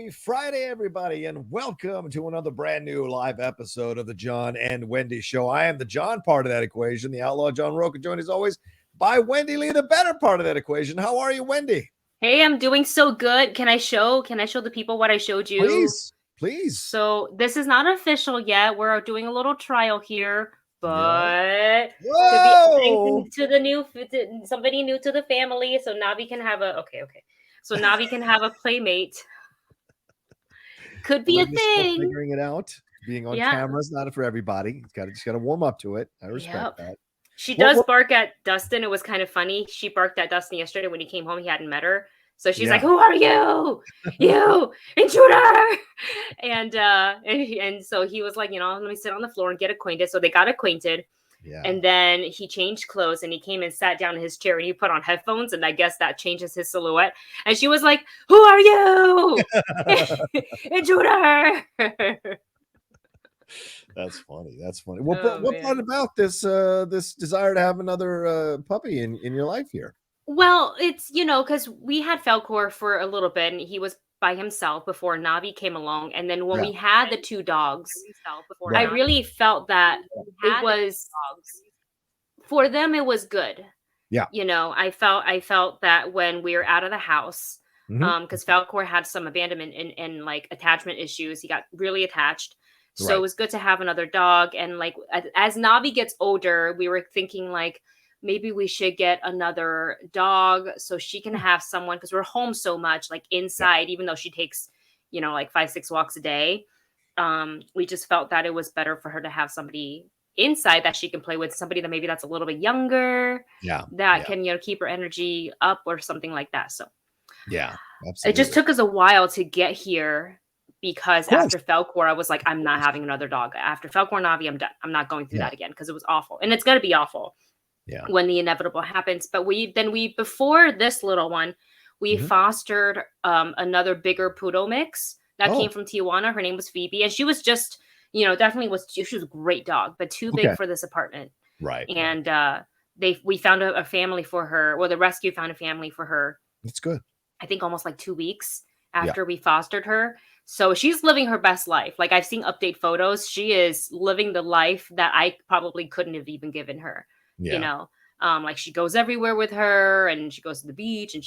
Happy Friday, everybody, and welcome to another brand new live episode of the John and Wendy Show. I am the John part of that equation, the outlaw John Rocha, joined as always by Wendy Lee, the better part of that equation. How are you, Wendy? Hey, I'm doing so good. Can I show the people what I showed you? Please. So this is not official yet. We're doing a little trial here, but Whoa! to the new somebody new to the family, so Navi can have a So Navi can have a playmate. Could be a thing. Figuring it out. Being on camera is not for everybody. Just got to warm up to it. I respect that. She does bark at Dustin. It was kind of funny. She barked at Dustin yesterday when he came home. He hadn't met her. So she's like, "Who are you? You intruder!" And so he was like, let me sit on the floor and get acquainted. So they got acquainted. Yeah. And then he changed clothes and he came and sat down in his chair and he put on headphones, and I guess that changes his silhouette. And she was like, "Who are you? Intruder!" That's funny. What brought about this desire to have another puppy in your life here? Well, it's, because we had Falcor for a little bit and he was by himself before Navi came along. And then when we had the two dogs, I really felt that it was, for them, it was good. Yeah. I felt that when we were out of the house, because Falcor had some abandonment and like attachment issues, he got really attached. So it was good to have another dog. And like, as Navi gets older, we were thinking like, maybe we should get another dog so she can have someone, because we're home so much, like inside, even though she takes, like 5-6 walks a day. We just felt that it was better for her to have somebody inside that she can play with, somebody that maybe that's a little bit younger, that can, keep her energy up or something like that. So absolutely. It just took us a while to get here, because after Falcor, I was like, I'm not having another dog. After Falcor Navi, I'm done. I'm not going through that again, because it was awful. And it's going to be awful when the inevitable happens. But before this little one, we fostered another bigger poodle mix that came from Tijuana. Her name was Phoebe. And she was just, she was a great dog, but too big for this apartment. Right. And we found a family for her. Well, the rescue found a family for her. That's good. I think almost like 2 weeks after we fostered her. So she's living her best life. Like, I've seen update photos. She is living the life that I probably couldn't have even given her. Like she goes everywhere with her, and she goes to the beach, and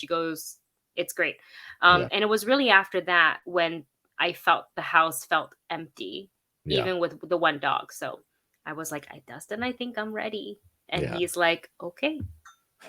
it's great. And it was really after that when I felt the house felt empty, even with the one dog. So I was like, Dustin, I think I'm ready. And he's like, okay.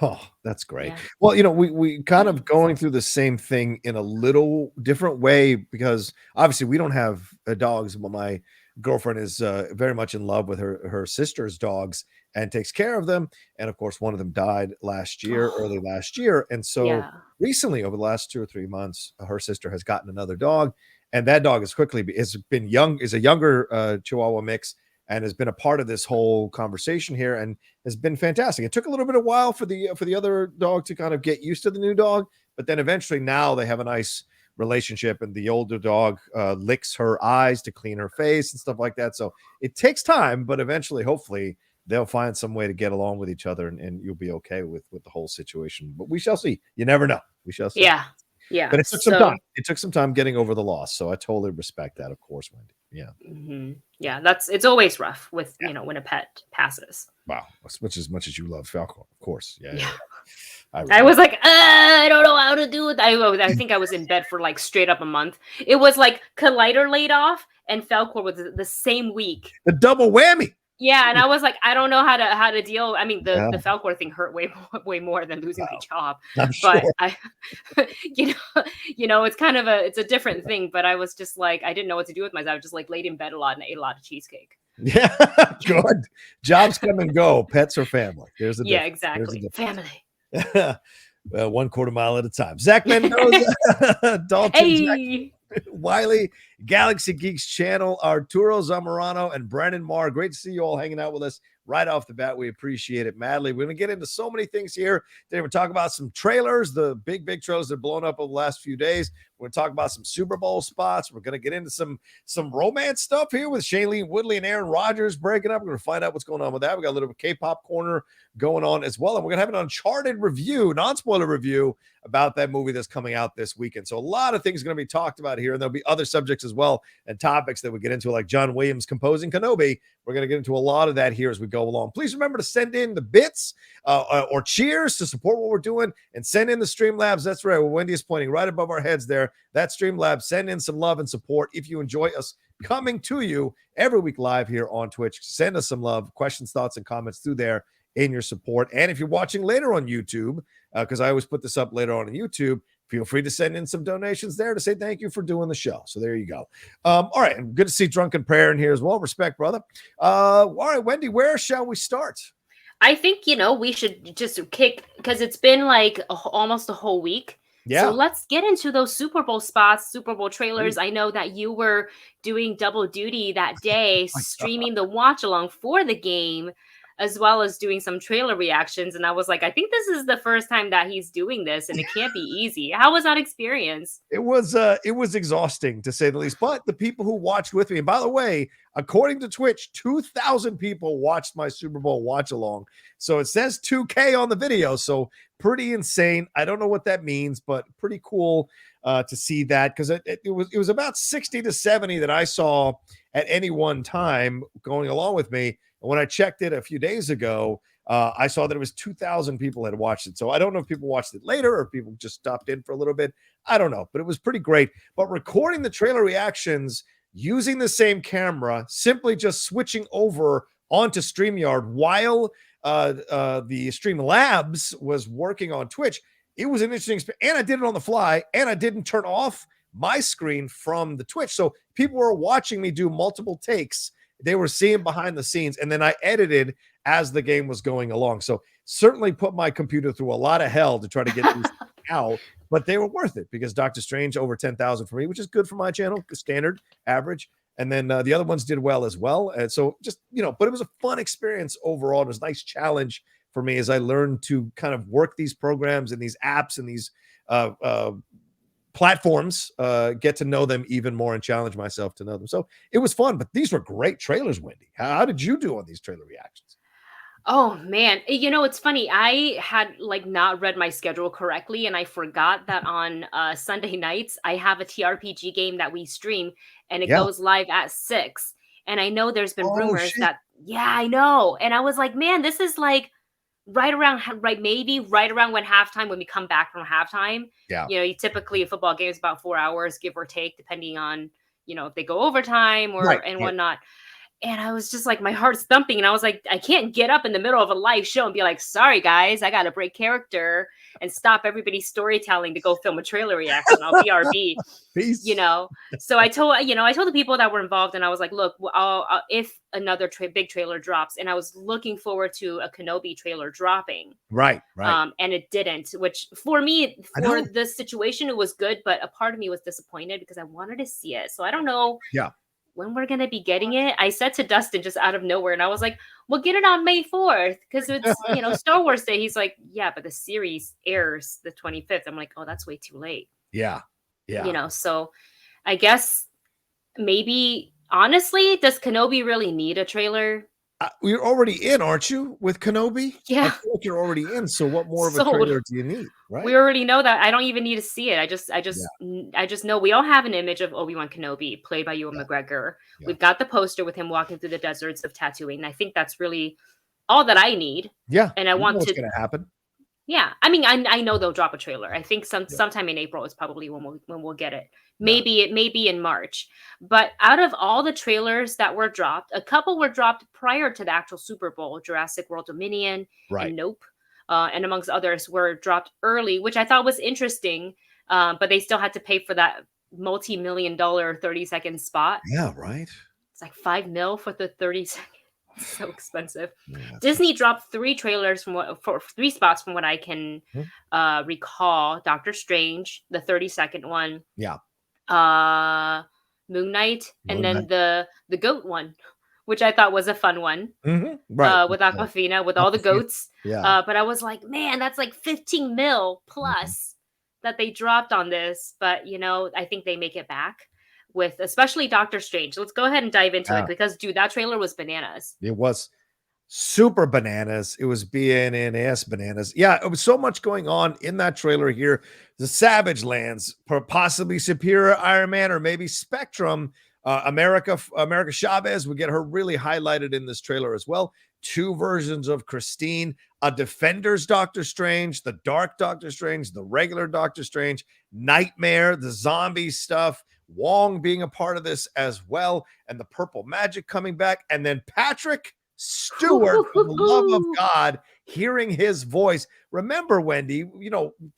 Oh, that's great. Yeah. Well, we kind of going through the same thing in a little different way, because obviously we don't have dogs, but my girlfriend is very much in love with her sister's dogs and takes care of them. And of course, one of them died early last year. And so recently, over the last 2 or 3 months, her sister has gotten another dog, and that dog is a younger Chihuahua mix, and has been a part of this whole conversation here and has been fantastic. It took a little bit of while for the other dog to kind of get used to the new dog, but then eventually now they have a nice relationship, and the older dog licks her eyes to clean her face and stuff like that. So it takes time, but eventually, hopefully, they'll find some way to get along with each other, and you'll be okay with the whole situation. But we shall see. You never know. We shall see. Yeah. But it took some time. It took some time getting over the loss. So I totally respect that, of course, Wendy. Yeah. Mm-hmm. Yeah, it's always rough with when a pet passes. Wow, as much as you love Falcor, of course. Yeah. I was like, I don't know how to do it. I think I was in bed for like straight up a month. It was like Collider laid off and Falcor was the same week. The double whammy. Yeah, and I was like, I don't know how to deal. I mean, the Falcor thing hurt way more than losing my job. I'm sure. But I, it's kind of it's a different thing. But I was just like, I didn't know what to do with myself. I just like laid in bed a lot and ate a lot of cheesecake. Yeah, good. Jobs come and go. Pets or family. There's a difference. Exactly. Family. 1/4 mile at a time. Zach Mendoza, Dalton, Wiley Galaxy Geeks channel, Arturo Zamorano and Brandon Marr. Great to see you all hanging out with us right off the bat. We appreciate it madly. We're going to get into so many things here. Today we're talking about some trailers, the big trailers that have blown up over the last few days. We're going to talk about some Super Bowl spots. We're going to get into some romance stuff here with Shailene Woodley and Aaron Rodgers breaking up. We're going to find out what's going on with that. We got a little K-pop corner going on as well. And we're going to have an Uncharted review, non-spoiler review about that movie that's coming out this weekend. So a lot of things are going to be talked about here. And there'll be other subjects as well and topics that we get into, like John Williams composing Kenobi. We're going to get into a lot of that here as we go along. Please remember to send in the bits or cheers to support what we're doing, and send in the Streamlabs. That's right. Well, Wendy is pointing right above our heads there. That Streamlabs. Send in some love and support if you enjoy us coming to you every week live here on Twitch. Send us some love, questions, thoughts, and comments through there in your support. And if you're watching later on YouTube, because I always put this up later on YouTube, feel free to send in some donations there to say thank you for doing the show. So there you go. All right. And good to see Drunken Prayer in here as well. Respect, brother. All right, Wendy, where shall we start? I think, we should just kick, because it's been like almost a whole week. Yeah. So let's get into those Super Bowl spots, Super Bowl trailers. I know that you were doing double duty that day, streaming the watch along for the game, as well as doing some trailer reactions. And I was like, I think this is the first time that he's doing this, and it can't be easy. How was that experience? It was exhausting, to say the least. But the people who watched with me, and by the way, according to Twitch, 2,000 people watched my Super Bowl watch along. So it says 2K on the video. So pretty insane. I don't know what that means, but pretty cool to see that, because it was about 60 to 70 that I saw at any one time going along with me. And when I checked it a few days ago, I saw that it was 2,000 people had watched it. So I don't know if people watched it later or if people just stopped in for a little bit. I don't know, but it was pretty great. But recording the trailer reactions using the same camera, simply just switching over onto StreamYard while the Streamlabs was working on Twitch, it was an interesting experience. And I did it on the fly, and I didn't turn off my screen from the Twitch. So people were watching me do multiple takes. They were seeing behind the scenes, and then I edited as the game was going along. So certainly put my computer through a lot of hell to try to get these out, but they were worth it, because Doctor Strange over 10,000 for me, which is good for my channel, standard, average. And then the other ones did well as well. And so just, but it was a fun experience overall. It was a nice challenge for me as I learned to kind of work these programs and these apps and these platforms, get to know them even more and challenge myself to know them. So it was fun, but these were great trailers, Wendy. How did you do on these trailer reactions? Oh man, it's funny. I had not read my schedule correctly, and I forgot that on Sunday nights I have a TRPG game that we stream, and it goes live at 6. And I know there's been rumors that, I know. And I was like, man, this is maybe right around when halftime, when we come back from halftime. Yeah. You typically a football game is about 4 hours, give or take, depending on, if they go overtime or whatnot. And I was just like, my heart's thumping. And I was like, I can't get up in the middle of a live show and be like, sorry, guys, I got to break character and stop everybody's storytelling to go film a trailer reaction. I'll BRB, Peace. So I told the people that were involved, and I was like, look, I'll if another big trailer drops, and I was looking forward to a Kenobi trailer dropping. Right. And it didn't, which for me, for the situation, it was good. But a part of me was disappointed because I wanted to see it. So I don't know. Yeah. When we're going to be getting it. I said to Dustin just out of nowhere, and I was like, we'll get it on May 4th because it's, Star Wars Day. He's like, yeah, but the series airs the 25th. I'm like, oh, that's way too late. Yeah. So I guess maybe, honestly, does Kenobi really need a trailer? You're already in, aren't you, with Kenobi? Yeah. I feel like you're already in. So what more of a trailer do you need? Right. We already know that. I don't even need to see it. I just know we all have an image of Obi-Wan Kenobi, played by Ewan McGregor. Yeah. We've got the poster with him walking through the deserts of Tatooine. I think that's really all that I need. Yeah. And I want what's going to happen. Yeah. I mean, I know they'll drop a trailer. I think sometime in April is probably when we'll get it. Maybe it may be in March. But out of all the trailers that were dropped, a couple were dropped prior to the actual Super Bowl. Jurassic World Dominion and Nope, and amongst others were dropped early, which I thought was interesting. But they still had to pay for that multi-million-dollar 30-second spot. Yeah, right. It's like $5 million for the 30 seconds. So expensive. Yeah, Disney dropped 3 trailers for 3 spots from what I can recall. Doctor Strange, the 30-second one. Yeah. Moon Knight, and then the goat one, which I thought was a fun one. Right. With Aquafina, with all the goats. Yeah. But I was like, man, that's like 15 mil plus that they dropped on this. But I think they make it back with especially Doctor Strange. Let's go ahead and dive into it because dude, that trailer was bananas. It was super bananas. It was BNNS bananas. Yeah, it was so much going on in that trailer here. The Savage Lands, possibly Superior Iron Man, or maybe Spectrum. America Chavez, we get her really highlighted in this trailer as well. 2 versions of Christine, a Defenders Doctor Strange, the Dark Doctor Strange, the regular Doctor Strange, Nightmare, the zombie stuff, Wong being a part of this as well, and the Purple Magic coming back, and then Patrick Stewart, for the love of God, hearing his voice. Remember, Wendy,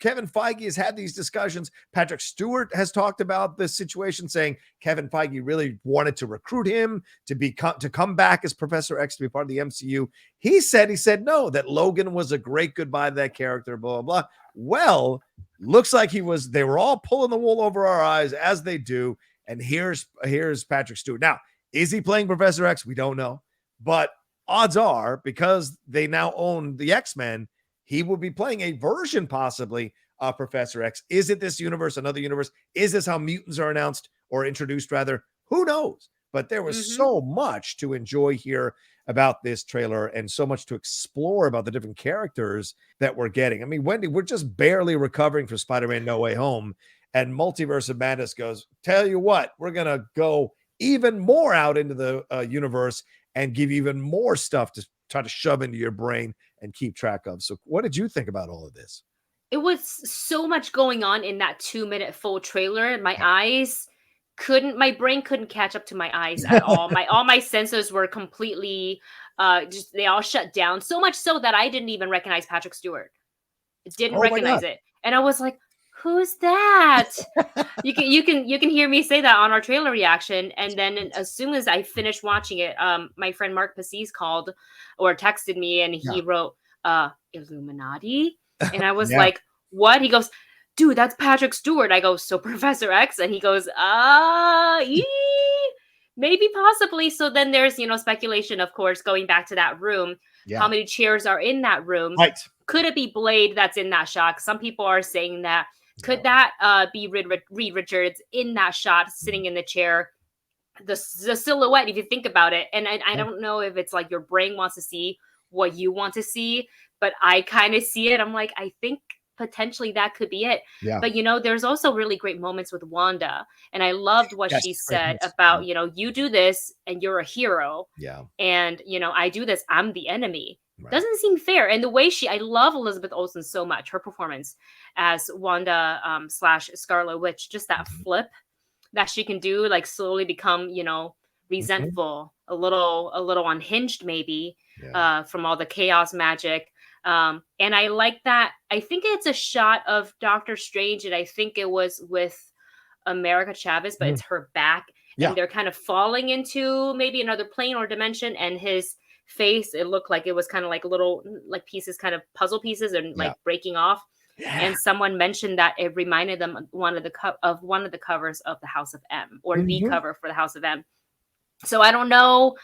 Kevin Feige has had these discussions. Patrick Stewart has talked about this situation, saying Kevin Feige really wanted to recruit him to come back as Professor X to be part of the MCU. He said no, that Logan was a great goodbye to that character, blah, blah, blah. Well, looks like they were all pulling the wool over our eyes, as they do. And here's Patrick Stewart. Now, is he playing Professor X? We don't know. But odds are, because they now own the X-Men, he will be playing a version possibly of Professor X. Is it this universe, another universe? Is this how mutants are announced or introduced rather? Who knows? But there was so much to enjoy here about this trailer and so much to explore about the different characters that we're getting. I mean, Wendy, we're just barely recovering from Spider-Man No Way Home, and Multiverse of Madness goes, tell you what, we're going to go even more out into the universe and give you even more stuff to try to shove into your brain and keep track of. So what did you think about all of this? It was so much going on in that 2-minute full trailer. My brain couldn't catch up to my eyes at all. All my senses were completely, they all shut down. So much so that I didn't even recognize Patrick Stewart. Didn't recognize it. And I was like, who's that? you can hear me say that on our trailer reaction, and then as soon as I finished watching it, my friend Mark Passis called or texted me, and he wrote Illuminati, and I was like, what? He goes, dude, that's Patrick Stewart. I go, so Professor X? And he goes, maybe possibly. So then there's speculation, of course, going back to that room. How many chairs are in that room? Right. Could it be Blade that's in that shot? Some people are saying that. Could that be Reed Richards in that shot, sitting in the chair? The silhouette, if you think about it. And I don't know if it's like your brain wants to see what you want to see, but I kind of see it. I'm like, I think potentially that could be it. Yeah. But, there's also really great moments with Wanda. And I loved what she said about, you do this and you're a hero. Yeah. And, I do this, I'm the enemy. Right. Doesn't seem fair. And the way I love Elizabeth Olsen so much, her performance as Wanda / Scarlet Witch, just that flip that she can do, like slowly become, resentful, a little unhinged maybe from all the chaos magic. And I like that. I think it's a shot of Doctor Strange, and I think it was with America Chavez, but it's her back. Yeah. And they're kind of falling into maybe another plane or dimension, and his face, it looked like it was kind of like little like pieces, kind of puzzle pieces, and like breaking off. And someone mentioned that it reminded them of one of the covers of the House of M, or the cover for the House of M. So I don't know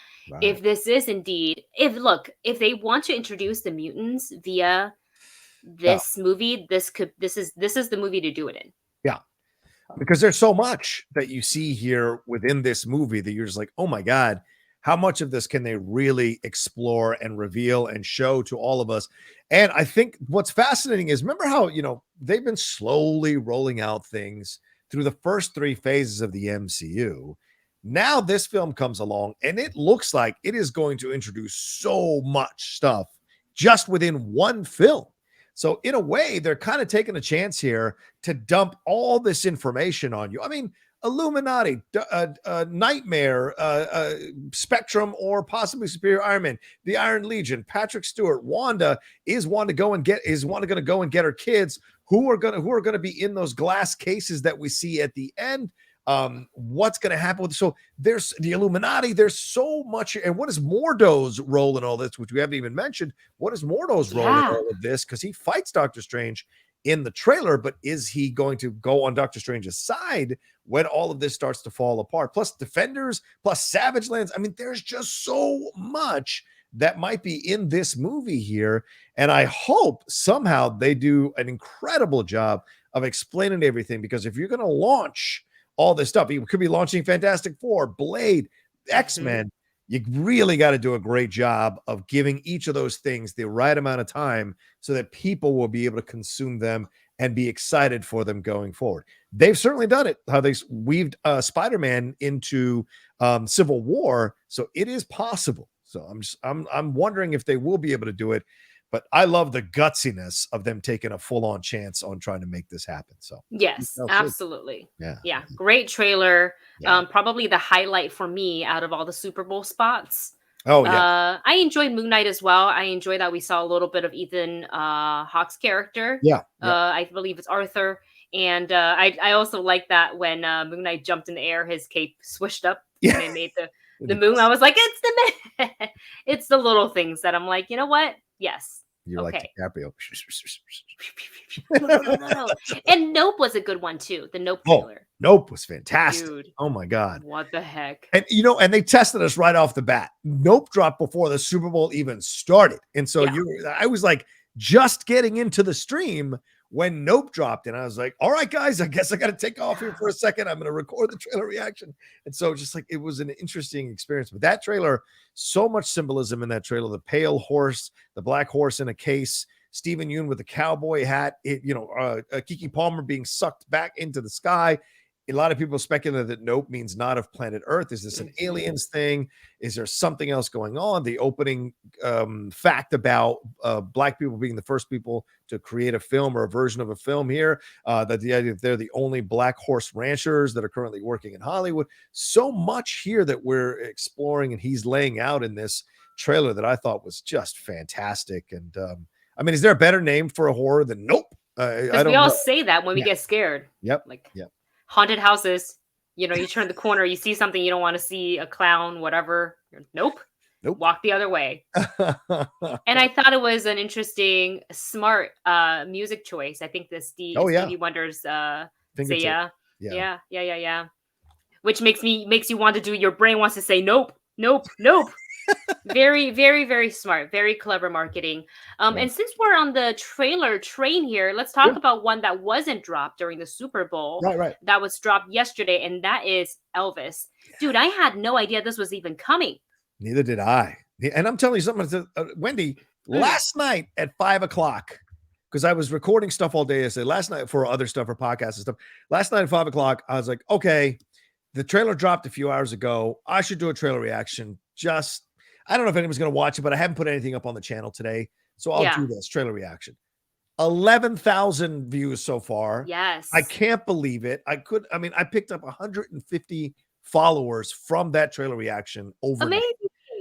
if this is indeed, if they want to introduce the mutants via this movie, this is the movie to do it in. Yeah. Because there's so much that you see here within this movie that you're just like, oh my God, how much of this can they really explore and reveal and show to all of us? And I think what's fascinating is, remember how, they've been slowly rolling out things through the first 3 phases of the MCU. Now this film comes along and it looks like it is going to introduce so much stuff just within one film. So in a way, they're kind of taking a chance here to dump all this information on you. I mean, Illuminati, Nightmare, Spectrum, or possibly Superior Iron Man, the Iron Legion, Patrick Stewart, Wanda going to go and get her kids who are going to be in those glass cases that we see at the end. What's going to happen with, so there's the Illuminati, there's so much. And what is Mordo's role in all this, which we haven't even mentioned? What is Mordo's role in all of this? Because he fights Doctor Strange in the trailer, but is he going to go on Doctor Strange's side when all of this starts to fall apart? Plus Defenders, plus Savage Lands. I mean, there's just so much that might be in this movie here. And I hope somehow they do an incredible job of explaining everything, because if you're going to launch all this stuff, you could be launching Fantastic Four, Blade, X-Men, you really got to do a great job of giving each of those things the right amount of time so that people will be able to consume them and be excited for them going forward. They've certainly done it, how they weaved Spider-Man into Civil War. So it is possible. So I'm wondering if they will be able to do it, but I love the gutsiness of them taking a full-on chance on trying to make this happen. So yes, absolutely. Yeah. Great trailer. Yeah. Probably the highlight for me out of all the Super Bowl spots. Oh yeah. I enjoyed Moon Knight as well. I enjoyed that we saw a little bit of Ethan Hawke's character. Yeah. I believe it's Arthur. And I also like that when Moon Knight jumped in the air, his cape swished up and they made the moon. I was like, it's the man. It's the little things that I'm like, you know what? Yes. You're like DiCaprio. No. And Nope was a good one too. The Nope trailer. Nope was fantastic. Dude, oh my God. What the heck? And and they tested us right off the bat. Nope dropped before the Super Bowl even started. And so I was like just getting into the stream when Nope dropped, and I was like, all right, guys, I guess I got to take off here for a second. I'm going to record the trailer reaction. And so just like, it was an interesting experience. But that trailer, so much symbolism in that trailer, the pale horse, the black horse in a case, Stephen Yeun with the cowboy hat, Keke Palmer being sucked back into the sky. A lot of people speculate that Nope means not of planet Earth. Is this an aliens thing? Is there something else going on? The opening fact about Black people being the first people to create a film or a version of a film here, that the idea that they're the only Black horse ranchers that are currently working in Hollywood. So much here that we're exploring and he's laying out in this trailer that I thought was just fantastic. And I mean, is there a better name for a horror than Nope? I don't we all say that when we get scared. Yep. Haunted houses, you turn the corner, you see something you don't want to see, a clown, whatever. Nope. Walk the other way. And I thought it was an interesting, smart music choice. I think Stevie Wonder's say yeah. Which makes you want to do, your brain wants to say nope. Very, very, very smart. Very clever marketing. And since we're on the trailer train here, let's talk about one that wasn't dropped during the Super Bowl. Right. That was dropped yesterday, and that is Elvis. Dude, I had no idea this was even coming. Neither did I. And I'm telling you something, Wendy, last night at 5:00, because I was recording stuff all day yesterday, last night for other stuff, for podcasts and stuff. Last night at 5:00, I was like, okay, the trailer dropped a few hours ago. I should do a trailer reaction. I don't know if anyone's going to watch it, but I haven't put anything up on the channel today. So I'll do this trailer reaction. 11,000 views so far. Yes. I can't believe it. I picked up 150 followers from that trailer reaction overnight.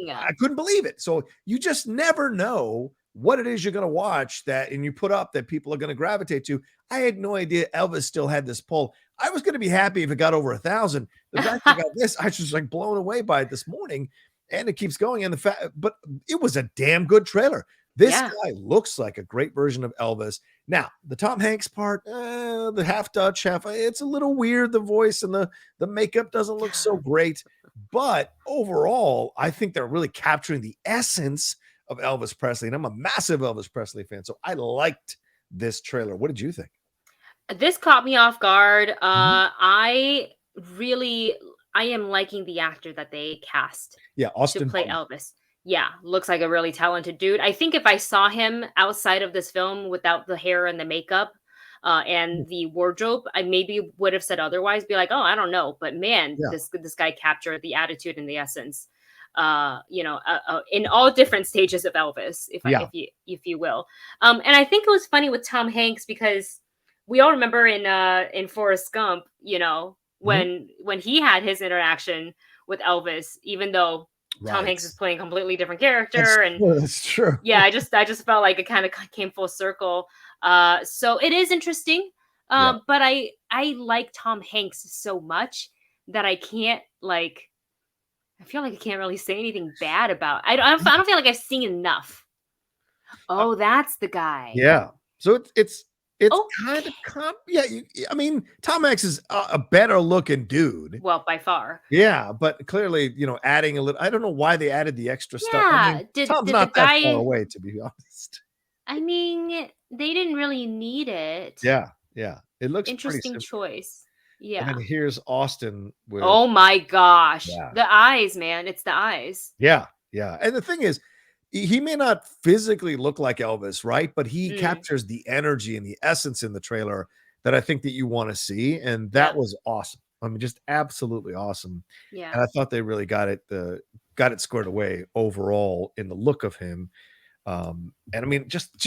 Amazing. I couldn't believe it. So you just never know what it is you're going to watch and you put up that people are going to gravitate to. I had no idea Elvis still had this pull. I was going to be happy if it got over 1,000. The fact that got this, I was just like blown away by it this morning. And it keeps going. And but it was a damn good trailer. This guy looks like a great version of Elvis. Now, the Tom Hanks part, the half Dutch, it's a little weird. The voice and the makeup doesn't look so great. But overall, I think they're really capturing the essence of Elvis Presley. And I'm a massive Elvis Presley fan. So I liked this trailer. What did you think? This caught me off guard. I am liking the actor that they cast. Yeah, Austin to play Elvis. Yeah, looks like a really talented dude. I think if I saw him outside of this film without the hair and the makeup and the wardrobe, I maybe would have said otherwise. Be like, oh, I don't know, but man, this guy captured the attitude and the essence. In all different stages of Elvis, if you will. And I think it was funny with Tom Hanks because we all remember in Forrest Gump, when he had his interaction with Elvis, even though Tom Hanks is playing a completely different character. That's true. Yeah, I just felt like it kind of came full circle. So it is interesting. But I like Tom Hanks so much that I can't I feel like I can't really say anything bad about. I don't feel like I've seen enough. Oh, that's the guy. Yeah. So it's It's Oh, kind of yeah, I mean, Tom Hanks is a better looking dude. well, by far. Yeah, but clearly, adding a little I don't know why they added the extra stuff. I mean, Yeah. Did Tom's did the not that far guy? away, to be honest. I mean, they didn't really need it. Yeah, yeah. It looks pretty Interesting simple. choice. And then Yeah. here's Austin with Oh my gosh. yeah. The eyes, man. It's the eyes. Yeah, yeah, and the thing is, he may not physically look like Elvis, right? But he Mm, captures the energy and the essence in the trailer that I think that you wanna see, and that yep. was awesome. I mean, just absolutely awesome, and Yeah. I thought they really got it squared away overall in the look of him, and I mean, just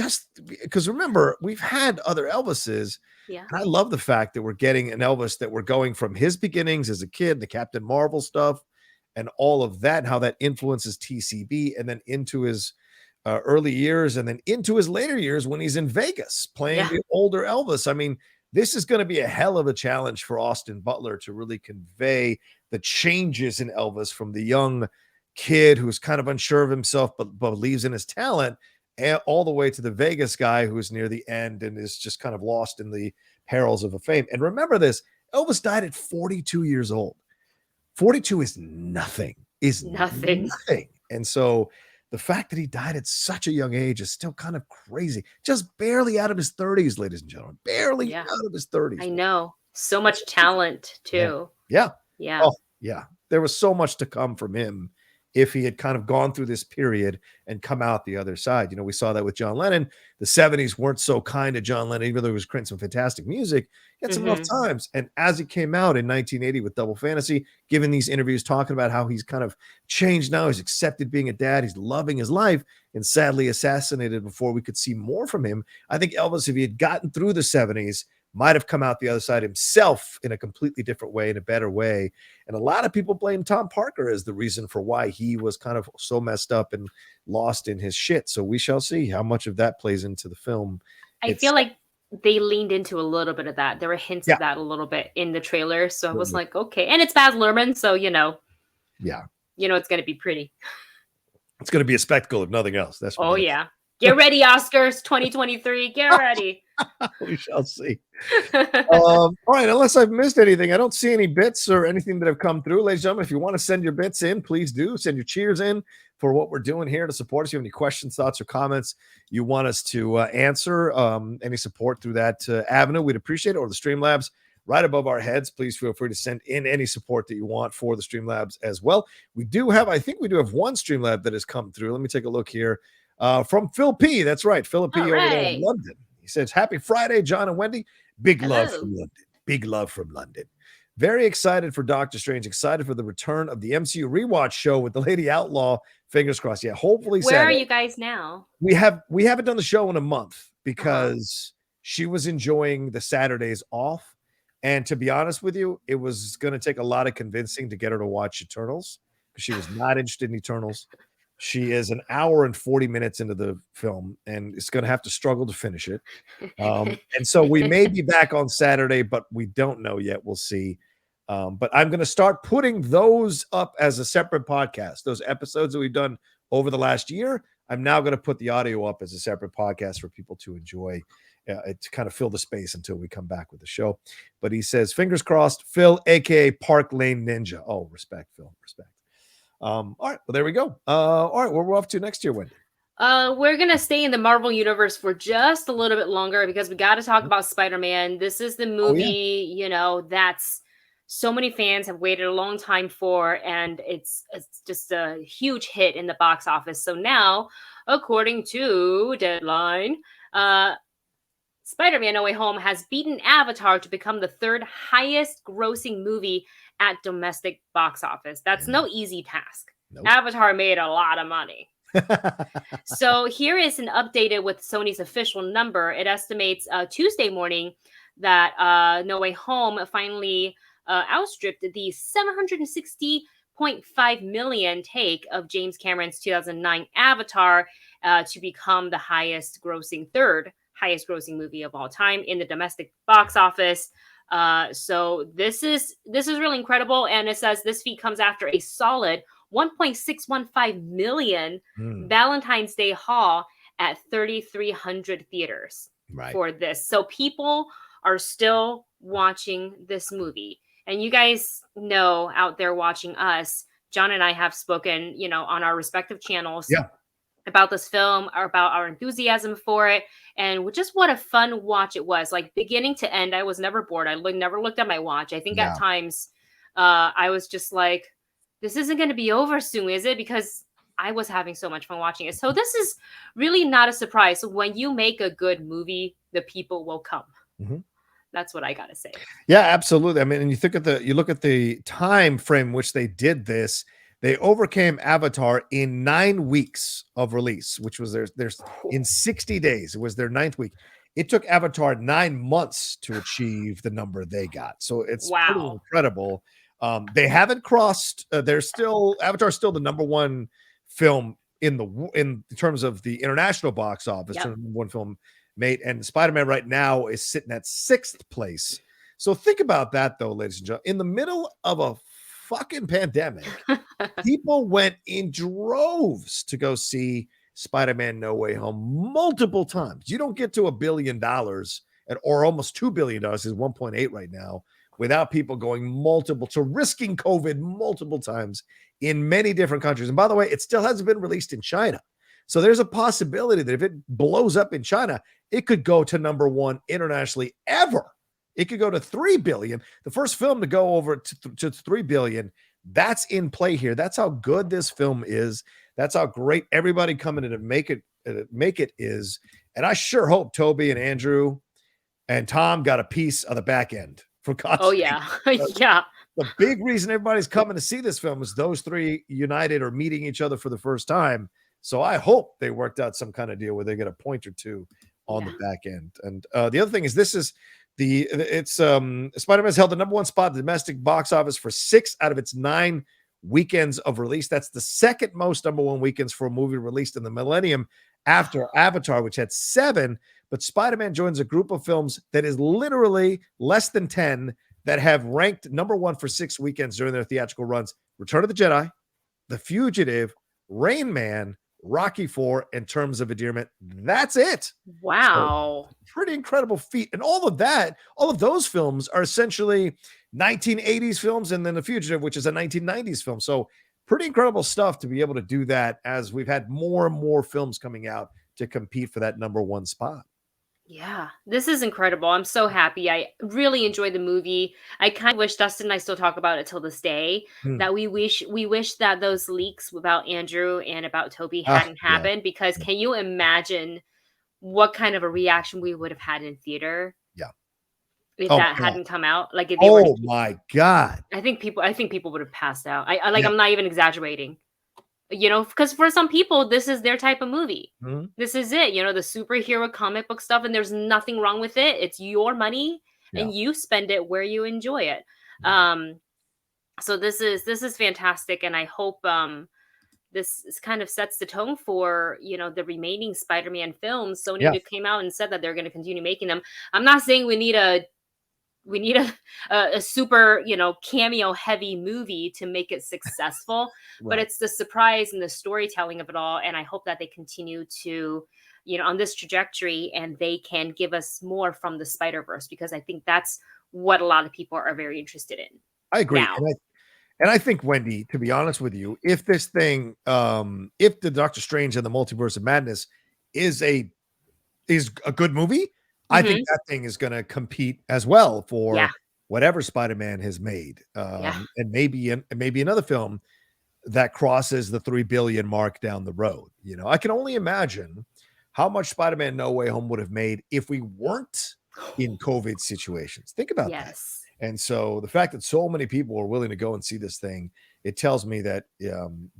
because remember, we've had other Elvises, Yeah. and I love the fact that we're getting an Elvis that we're going from his beginnings as a kid, the Captain Marvel stuff, and all of that, and how that influences TCB, and then into his early years, and then into his later years when he's in Vegas playing Yeah. the older Elvis. I mean, this is going to be a hell of a challenge for Austin Butler to really convey the changes in Elvis from the young kid who's kind of unsure of himself but believes in his talent, and all the way to the Vegas guy who's near the end and is just kind of lost in the perils of a fame. And remember this, Elvis died at 42 years old. 42 is Nothing. nothing. And so the fact that he died at such a young age is still kind of crazy. Just barely out of his 30s, ladies and gentlemen. Barely Yeah. out of his 30s. I know. So much talent Yeah. too. Yeah. Yeah. Oh, yeah. There was so much to come from him if he had kind of gone through this period and come out the other side. We saw that with John Lennon. The 70s weren't so kind to John Lennon, even though he was creating some fantastic music. He had some rough Mhm. times. And as he came out in 1980 with Double Fantasy, giving these interviews, talking about how he's kind of changed now, he's accepted being a dad, he's loving his life, and sadly assassinated before we could see more from him. I think Elvis, if he had gotten through the 70s, might have come out the other side himself in a completely different way, in a better way. And a lot of people blame Tom Parker as the reason for why he was kind of so messed up and lost in his shit. So we shall see how much of that plays into the film. I feel It's like they leaned into a little bit of that. There were hints yeah, of that a little bit in the trailer. So I was totally. like, okay. And it's Baz Luhrmann, so Yeah. it's gonna be pretty. It's going to be a spectacle if nothing else. That's for Oh damn yeah. Get ready, Oscars 2023. Get ready. we shall see. All right, unless I've missed anything, I don't see any bits or anything that have come through. Ladies and gentlemen, if you want to send your bits in, please do. Send your cheers in for what we're doing here to support us. If you have any questions, thoughts, or comments you want us to answer, any support through that avenue, we'd appreciate it. Or the Streamlabs right above our heads. Please feel free to send in any support that you want for the Streamlabs as well. I think we do have one Streamlab that has come through. Let me take a look here. From Phil P. That's right, Philip P. All over there in right. London. He says, "Happy Friday, John and Wendy. Big love Hello. from London. Big love from London. Very excited for Doctor Strange. Excited for the return of the MCU rewatch show with the Lady Outlaw. Fingers crossed. Yeah, hopefully Where are Saturday. you guys now? We haven't done the show in a month Uh-huh. because she was enjoying the Saturdays off. And to be honest with you, it was going to take a lot of convincing to get her to watch Eternals because she was not interested in Eternals. She is an hour and 40 minutes into the film and is going to have to struggle to finish it. And so we may be back on Saturday, but we don't know yet. We'll see. But I'm going to start putting those up as a separate podcast. Those episodes that we've done over the last year, I'm now going to put the audio up as a separate podcast for people to enjoy, to kind of fill the space until we come back with the show. But he says, fingers crossed, Phil, aka Park Lane Ninja. Oh, respect, Phil, respect. All right, well, there we go. All right, where we're off to next year, Wendy? We're gonna stay in the Marvel universe for just a little bit longer because we got to talk about Spider-Man. This is the movie, that's so many fans have waited a long time for, and it's just a huge hit in the box office. So now, according to Deadline, Spider-Man: No Way Home has beaten Avatar to become the third highest grossing movie at domestic box office. That's no easy task. Nope. Avatar made a lot of money. So here is an updated with Sony's official number. It estimates Tuesday morning that No Way Home finally outstripped the 760.5 million take of James Cameron's 2009 Avatar to become the third highest grossing movie of all time in the domestic box office. So this is really incredible, and it says this feat comes after a solid 1.615 million Valentine's Day haul at 3,300 theaters. for this. So people are still watching this movie. And you guys know out there watching us, John and I have spoken, on our respective channels about this film, or about our enthusiasm for it, and just what a fun watch it was. Like beginning to end, I was never bored. I never looked at my watch. I think at times I was just like, this isn't going to be over soon, is it? Because I was having so much fun watching it. So this is really not a surprise. When you make a good movie, the people will come. That's what I gotta say. Yeah, absolutely. I mean, and you look at the time frame in which they did this. They overcame Avatar in 9 weeks of release, which was there's in 60 days. It was their 9th week. It took Avatar 9 months to achieve the number they got. So it's pretty incredible. They haven't crossed. They're still Avatar's still the number one film in terms of the international box office. Number one film made, and Spider-Man right now is sitting at 6th place. So think about that, though, ladies and gentlemen. In the middle of a fucking pandemic, people went in droves to go see Spider-Man No Way Home multiple times. You don't get to $1 billion or almost $2 billion, is 1.8 right now, without people going risking COVID multiple times in many different countries. And by the way, it still hasn't been released in China. So there's a possibility that if it blows up in China, it could go to number one internationally ever. It could go to 3 billion. The first film to go over to 3 billion. That's in play here. That's how good this film is. That's how great everybody coming in to make it is. And I sure hope Toby and Andrew and Tom got a piece of the back end for God's sake. Yeah. Yeah. The big reason everybody's coming to see this film is those three united or meeting each other for the first time. So I hope they worked out some kind of deal where they get a point or two on the back end. And the other thing is Spider-Man's held the number one spot in the domestic box office for 6 out of its 9 weekends of release. That's the second most number one weekends for a movie released in the millennium after Avatar, which had 7. But Spider-Man joins a group of films that is literally less than 10 that have ranked number one for 6 weekends during their theatrical runs. Return of the Jedi, The Fugitive, Rain Man, Rocky IV, and Terms of Endearment. That's it. Wow. So, pretty incredible feat. And all of those films are essentially 1980s films, and then The Fugitive, which is a 1990s film. So pretty incredible stuff to be able to do that, as we've had more and more films coming out to compete for that number one spot. Yeah, this is incredible. I'm so happy. I really enjoyed the movie. I kind of wish, Dustin and I still talk about it till this day, that we wish that those leaks about Andrew and about Toby hadn't happened, because can you imagine what kind of a reaction we would have had in theater? Yeah. If that hadn't come out. Like if they my God. I think people would have passed out. I'm not even exaggerating. Because for some people, this is their type of movie. This is it. The superhero comic book stuff, and there's nothing wrong with it. It's your money, and you spend it where you enjoy it. So this is fantastic, and I hope this kind of sets the tone for the remaining Spider-Man films. Sony came out and said that they're going to continue making them. I'm not saying we need a super cameo heavy movie to make it successful, but it's the surprise and the storytelling of it all, and I hope that they continue to on this trajectory, and they can give us more from the Spider-Verse, because I think that's what a lot of people are very interested in. I agree. And I think, Wendy, to be honest with you, if this thing if the Doctor Strange and the Multiverse of Madness is a good movie, I think that thing is going to compete as well for whatever Spider-Man has made, and maybe another film that crosses the 3 billion mark down the road. I can only imagine how much Spider-Man No Way Home would have made if we weren't in COVID situations. Think about that. And so the fact that so many people are willing to go and see this thing, it tells me that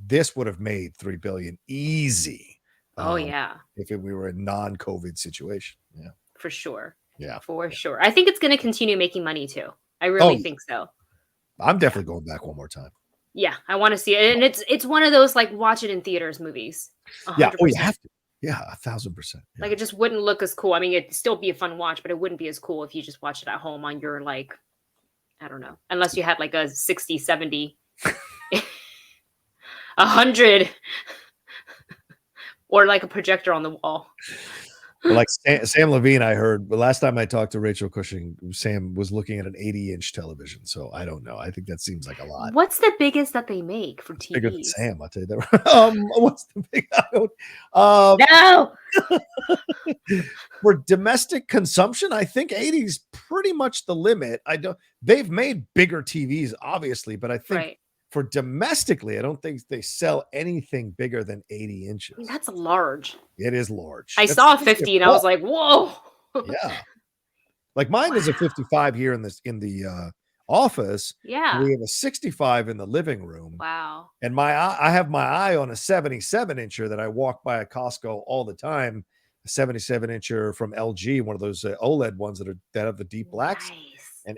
this would have made 3 billion easy. If we were a non-COVID situation. Yeah. For sure. Yeah. For sure. I think it's going to continue making money too. I really think so. I'm definitely going back one more time. Yeah, I want to see it. And it's one of those like watch it in theaters movies. 100%. Yeah. Oh, you have to. Yeah, 1,000%. Yeah. Like it just wouldn't look as cool. I mean, it'd still be a fun watch, but it wouldn't be as cool if you just watch it at home on your like, I don't know, unless you had like a 60, 70, 100 or like a projector on the wall. Like Sam Levine, I heard, but last time I talked to Rachel Cushing, Sam was looking at an 80-inch television. So I don't know. I think that seems like a lot. What's the biggest that they make for It's bigger than TVs? Sam, I'll tell you that. What's the big? No. For domestic consumption, I think 80 is pretty much the limit. They've made bigger TVs, obviously, but I think for domestically, I don't think they sell anything bigger than 80 inches. I mean, that's large. It is large. I saw a 50 and I was like, whoa. Yeah. Like mine is a 55 here in the office. Yeah. We have a 65 in the living room. Wow. And I have my eye on a 77 incher that I walk by at Costco all the time. A 77 incher from LG, one of those OLED ones that have the deep blacks. Nice. And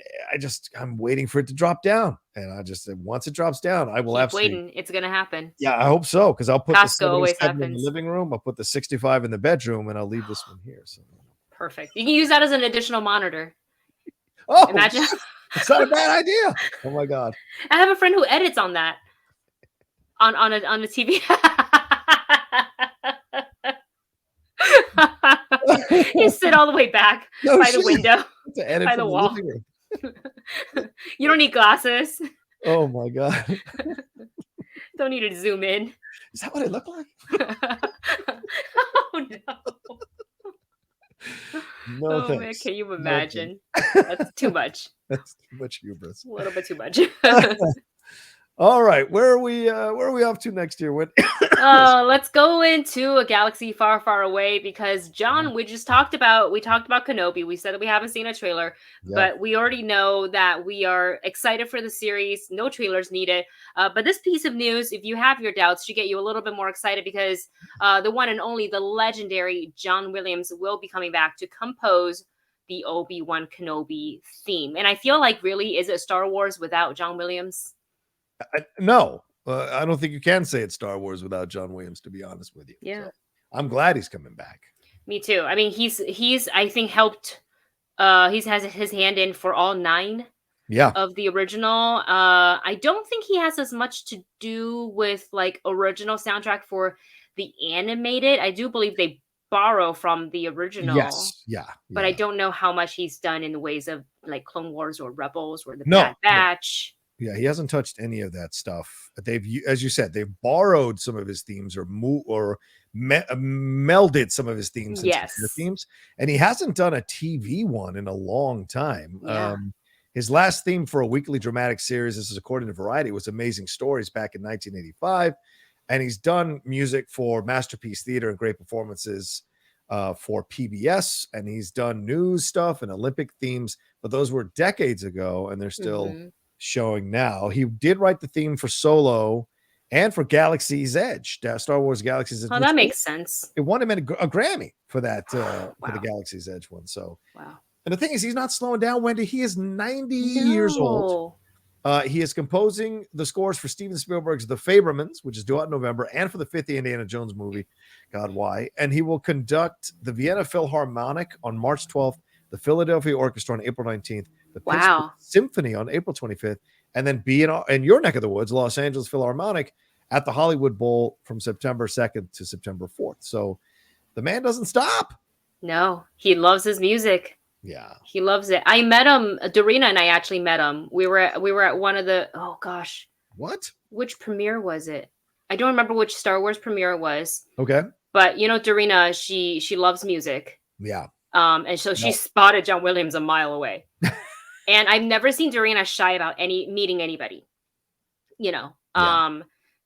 I'm waiting for it to drop down. And once it drops down, I will absolutely waiting. It's gonna happen. Yeah, I hope so. Because I'll put Costco the always 77 in the happens. living room, I'll put the 65 in the bedroom, and I'll leave this one here. So perfect. You can use that as an additional monitor. Oh, imagine. It's not a bad idea. Oh my God. I have a friend who edits on that. On a TV. You sit all the way back by the window, by the wall. You don't need glasses. Oh my God. Don't need to zoom in. Is that what it looked like? Oh no. No thanks. Man, can you imagine? That's too much. That's too much hubris. A little bit too much. All right, where are we off to next year? Let's go into a galaxy far, far away because John, we talked about KENOBI. We said that we haven't seen a trailer, but we already know that we are excited for the series. No trailers needed. But this piece of news, if you have your doubts, should get you a little bit more excited because the one and only, the legendary John Williams will be coming back to compose the Obi-Wan Kenobi theme. And I feel like, really, is it Star Wars without John Williams? No, I don't think you can say it's Star Wars without John Williams, to be honest with you. Yeah. So I'm glad he's coming back. Me too. I mean, he's I think helped. He's has his hand in for all 9 of the original. I don't think he has as much to do with like original soundtrack for the animated. I do believe they borrow from the original. Yes. Yeah. But I don't know how much he's done in the ways of like Clone Wars or Rebels or the Bad Batch. Yeah, he hasn't touched any of that stuff. They've, as you said, they've borrowed some of his themes or melded some of his themes into their themes, and he hasn't done a TV one in a long time. Yeah. His last theme for a weekly dramatic series, this is according to Variety, was Amazing Stories back in 1985, and he's done music for Masterpiece Theater and great performances for PBS, and he's done news stuff and Olympic themes, but those were decades ago, and they're still showing now. He did write the theme for Solo and for Galaxy's Edge, Star Wars Galaxy's Edge. Oh, that makes sense. It won him a Grammy for that, for the Galaxy's Edge one. So, and the thing is, he's not slowing down, Wendy. He is 90 years old. He is composing the scores for Steven Spielberg's The Fabelmans, which is due out in November, and for the 5th Indiana Jones movie. God, why? And he will conduct the Vienna Philharmonic on March 12th, the Philadelphia Orchestra on April 19th, the Pittsburgh Symphony on April 25th, and then be in your neck of the woods, Los Angeles Philharmonic, at the Hollywood Bowl from September 2nd to September 4th. So the man doesn't stop. No, he loves his music. Yeah, he loves it. I met him. Dorina and I actually met him. We were at one of the which premiere was it? I don't remember which Star Wars premiere it was. Okay, but Dorina, she loves music. Yeah. And so she spotted John Williams a mile away. And I've never seen Dorina shy about meeting anybody,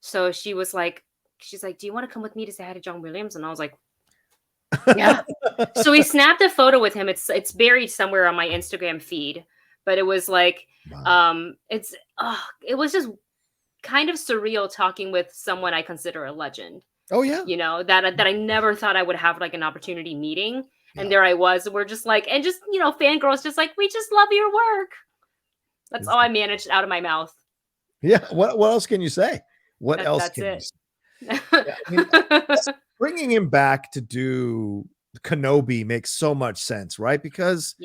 So she's like, do you want to come with me to say hi to John Williams? And I was like, yeah. So we snapped a photo with him. It's buried somewhere on my Instagram feed, but it was like, it was just kind of surreal talking with someone I consider a legend. Oh yeah. That I never thought I would have like an opportunity meeting. And there I was. We're just like, and just, fangirls just like, we just love your work. That's all I managed out of my mouth. Yeah. What else can you say? What else can you say? Bringing him back to do KENOBI makes so much sense, right? Because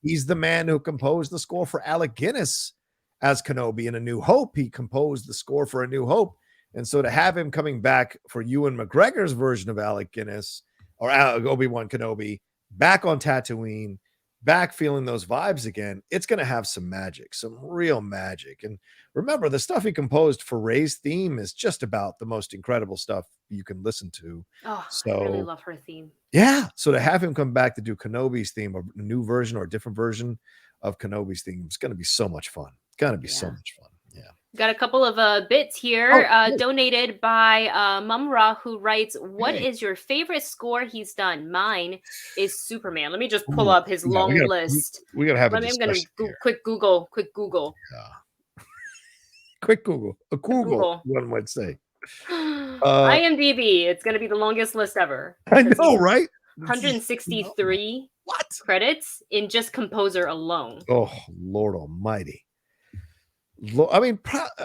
he's the man who composed the score for Alec Guinness as KENOBI in A New Hope. He composed the score for A New Hope. And so to have him coming back for Ewan McGregor's version of Alec Guinness or Obi-Wan Kenobi back on Tatooine, back feeling those vibes again, it's going to have some magic, some real magic. And remember, the stuff he composed for Rey's theme is just about the most incredible stuff you can listen to. Oh, so I really love her theme. Yeah, so to have him come back to do Kenobi's theme, a new version or a different version of Kenobi's theme, it's going to be so much fun. It's going to be so much fun. Yeah. Got a couple of bits here donated by Mumra, who writes, what is your favorite score he's done? Mine is Superman. Let me just pull up his long list. We got to have I'm going to quick Google. Yeah. Quick Google. A Google, one might say. IMDb, it's going to be the longest list ever. I know, right? 163 credits in just composer alone. Oh, Lord almighty. I mean,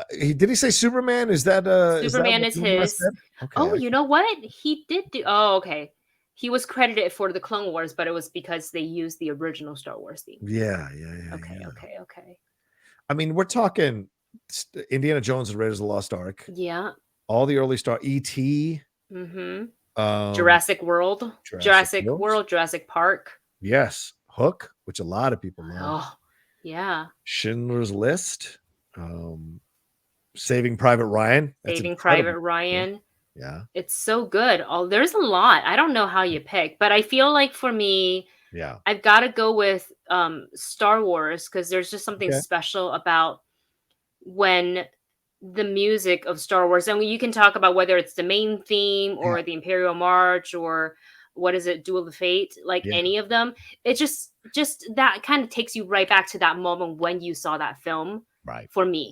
did he say Superman? Is that Superman is his? Okay, oh, you know what? He did do. Oh, okay. He was credited for the Clone Wars, but it was because they used the original Star Wars theme. Yeah. Okay. I mean, we're talking Indiana Jones and Raiders of the Lost Ark. Yeah. All the early Star E.T. Mm-hmm. Jurassic World, Jurassic Park. Yes, Hook, which a lot of people know. Oh, yeah. Schindler's List. Saving Private Ryan. Yeah. It's so good. There's a lot. I don't know how you pick, but I feel like for me, I've got to go with Star Wars, because there's just something special about when the music of Star Wars, and you can talk about whether it's the main theme or the Imperial March or what is it, Duel of Fate, any of them. It's just that kind of takes you right back to that moment when you saw that film. Right. For me.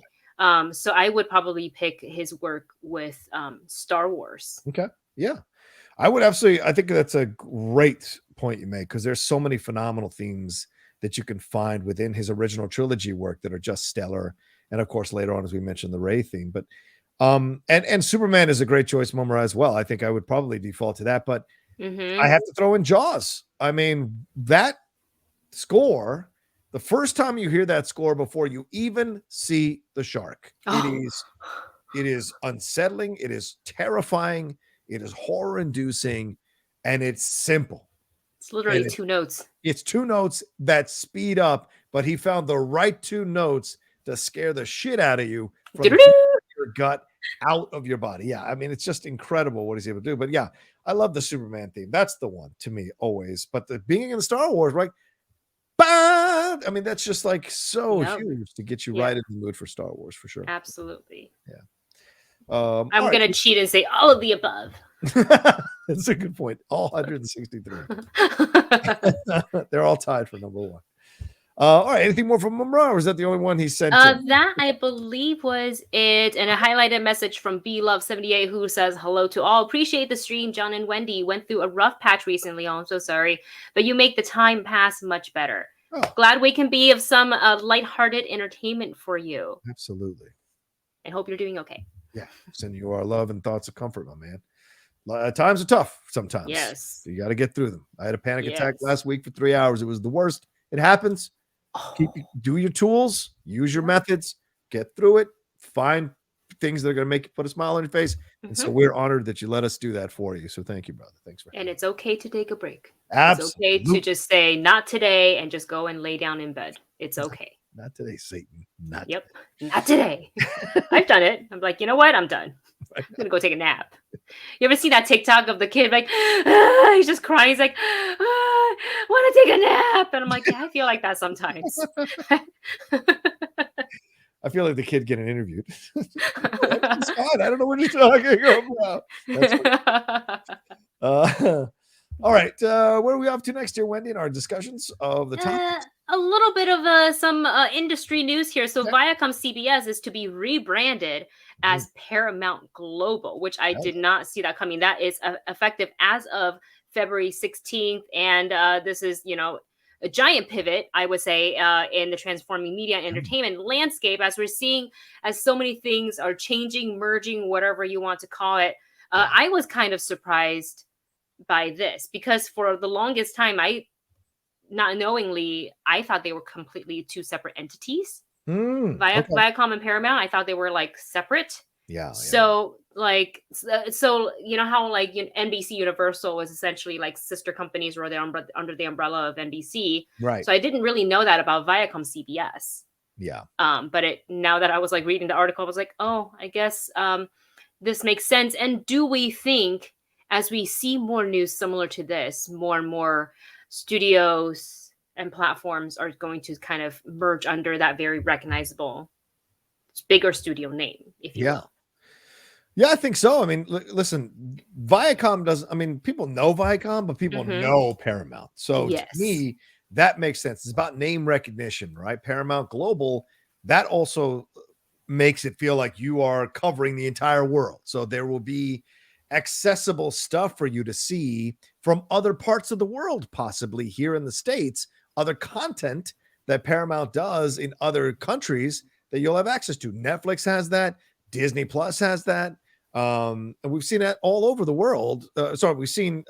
So I would probably pick his work with Star Wars. Okay. Yeah. I would absolutely. I think that's a great point you make, because there's so many phenomenal themes that you can find within his original trilogy work that are just stellar. And of course, later on, as we mentioned, the Rey theme. But and Superman is a great choice, Mumra, as well. I think I would probably default to that. But I have to throw in Jaws. I mean, that score. The first time you hear that score before you even see the shark, it is unsettling. It is terrifying. It is horror-inducing, and it's simple. It's literally 2 notes. It's 2 notes that speed up, but he found the right 2 notes to scare the shit out of you from your gut out of your body. Yeah, I mean, it's just incredible what he's able to do. But yeah, I love the Superman theme. That's the one to me always. But the being in the Star Wars, right? I mean, that's just like so huge to get you right in the mood for Star Wars, for sure. Absolutely. Yeah. I'm going to cheat and say all of the above. That's a good point. All 163. They're all tied for number 1. All right. Anything more from Mumra, or is that the only one he sent? That I believe was it. And a highlighted message from BLove78, who says, hello to all. Appreciate the stream. John and Wendy went through a rough patch recently. Oh, I'm so sorry. But you make the time pass much better. Glad we can be of some lighthearted entertainment for you. Absolutely. And hope you're doing okay. Yeah. Send you our love and thoughts of comfort, my man. Times are tough sometimes. Yes. So you got to get through them. I had a panic attack last week for 3 hours. It was the worst. It happens. Do your tools, use your methods, get through it, find things that are going to make you put a smile on your face. And so we're honored that you let us do that for you. So thank you, brother. Thanks for And it's okay to take a break. Absolutely. It's okay to just say not today and just go and lay down in bed. It's okay. Not today, Satan. Not today. I've done it. I'm like, you know what? I'm done. I'm gonna go take a nap. You ever see that TikTok of the kid like he's just crying? He's like, I want to take a nap, and I'm like, yeah, I feel like that sometimes. I feel like the kid getting interviewed. It's fine. I don't know what you're talking about. All right. What are we up to next here, Wendy, in our discussions of the topics? A little bit of some industry news here. So Viacom CBS is to be rebranded as Paramount Global, which I did not see that coming. That is effective as of February 16th. And this is, a giant pivot, I would say, in the transforming media and entertainment landscape, as we're seeing as so many things are changing, merging, whatever you want to call it. I was kind of surprised by this, because for the longest time, not knowingly, I thought they were completely 2 separate entities. Viacom and Paramount, I thought they were like separate. Yeah. So like so you know how like NBC Universal was essentially like sister companies were under the umbrella of NBC. Right. So I didn't really know that about Viacom CBS. Yeah. But now that I was like reading the article, I was like, oh, I guess this makes sense. And do we think, as we see more news similar to this, more and more studios and platforms are going to kind of merge under that very recognizable, bigger studio name, if you will? Yeah, I think so. I mean, listen, Viacom doesn't, I mean, people know Viacom, but people know Paramount. So to me, that makes sense. It's about name recognition, right? Paramount Global, that also makes it feel like you are covering the entire world. So there will be accessible stuff for you to see from other parts of the world, possibly here in the States, other content that Paramount does in other countries that you'll have access to. Netflix has that. Disney Plus has that. And we've seen that all over the world. We've seen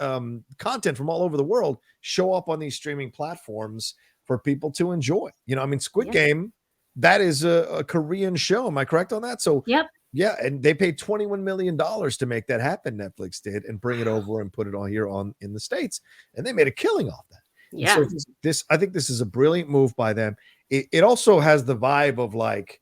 content from all over the world show up on these streaming platforms for people to enjoy. You know, I mean, Squid Game, that is a Korean show. Am I correct on that? So, yeah, and they paid $21 million to make that happen. Netflix did, and bring it over and put it on here in the States, and they made a killing off that. Yeah. So I think this is a brilliant move by them. It also has the vibe of like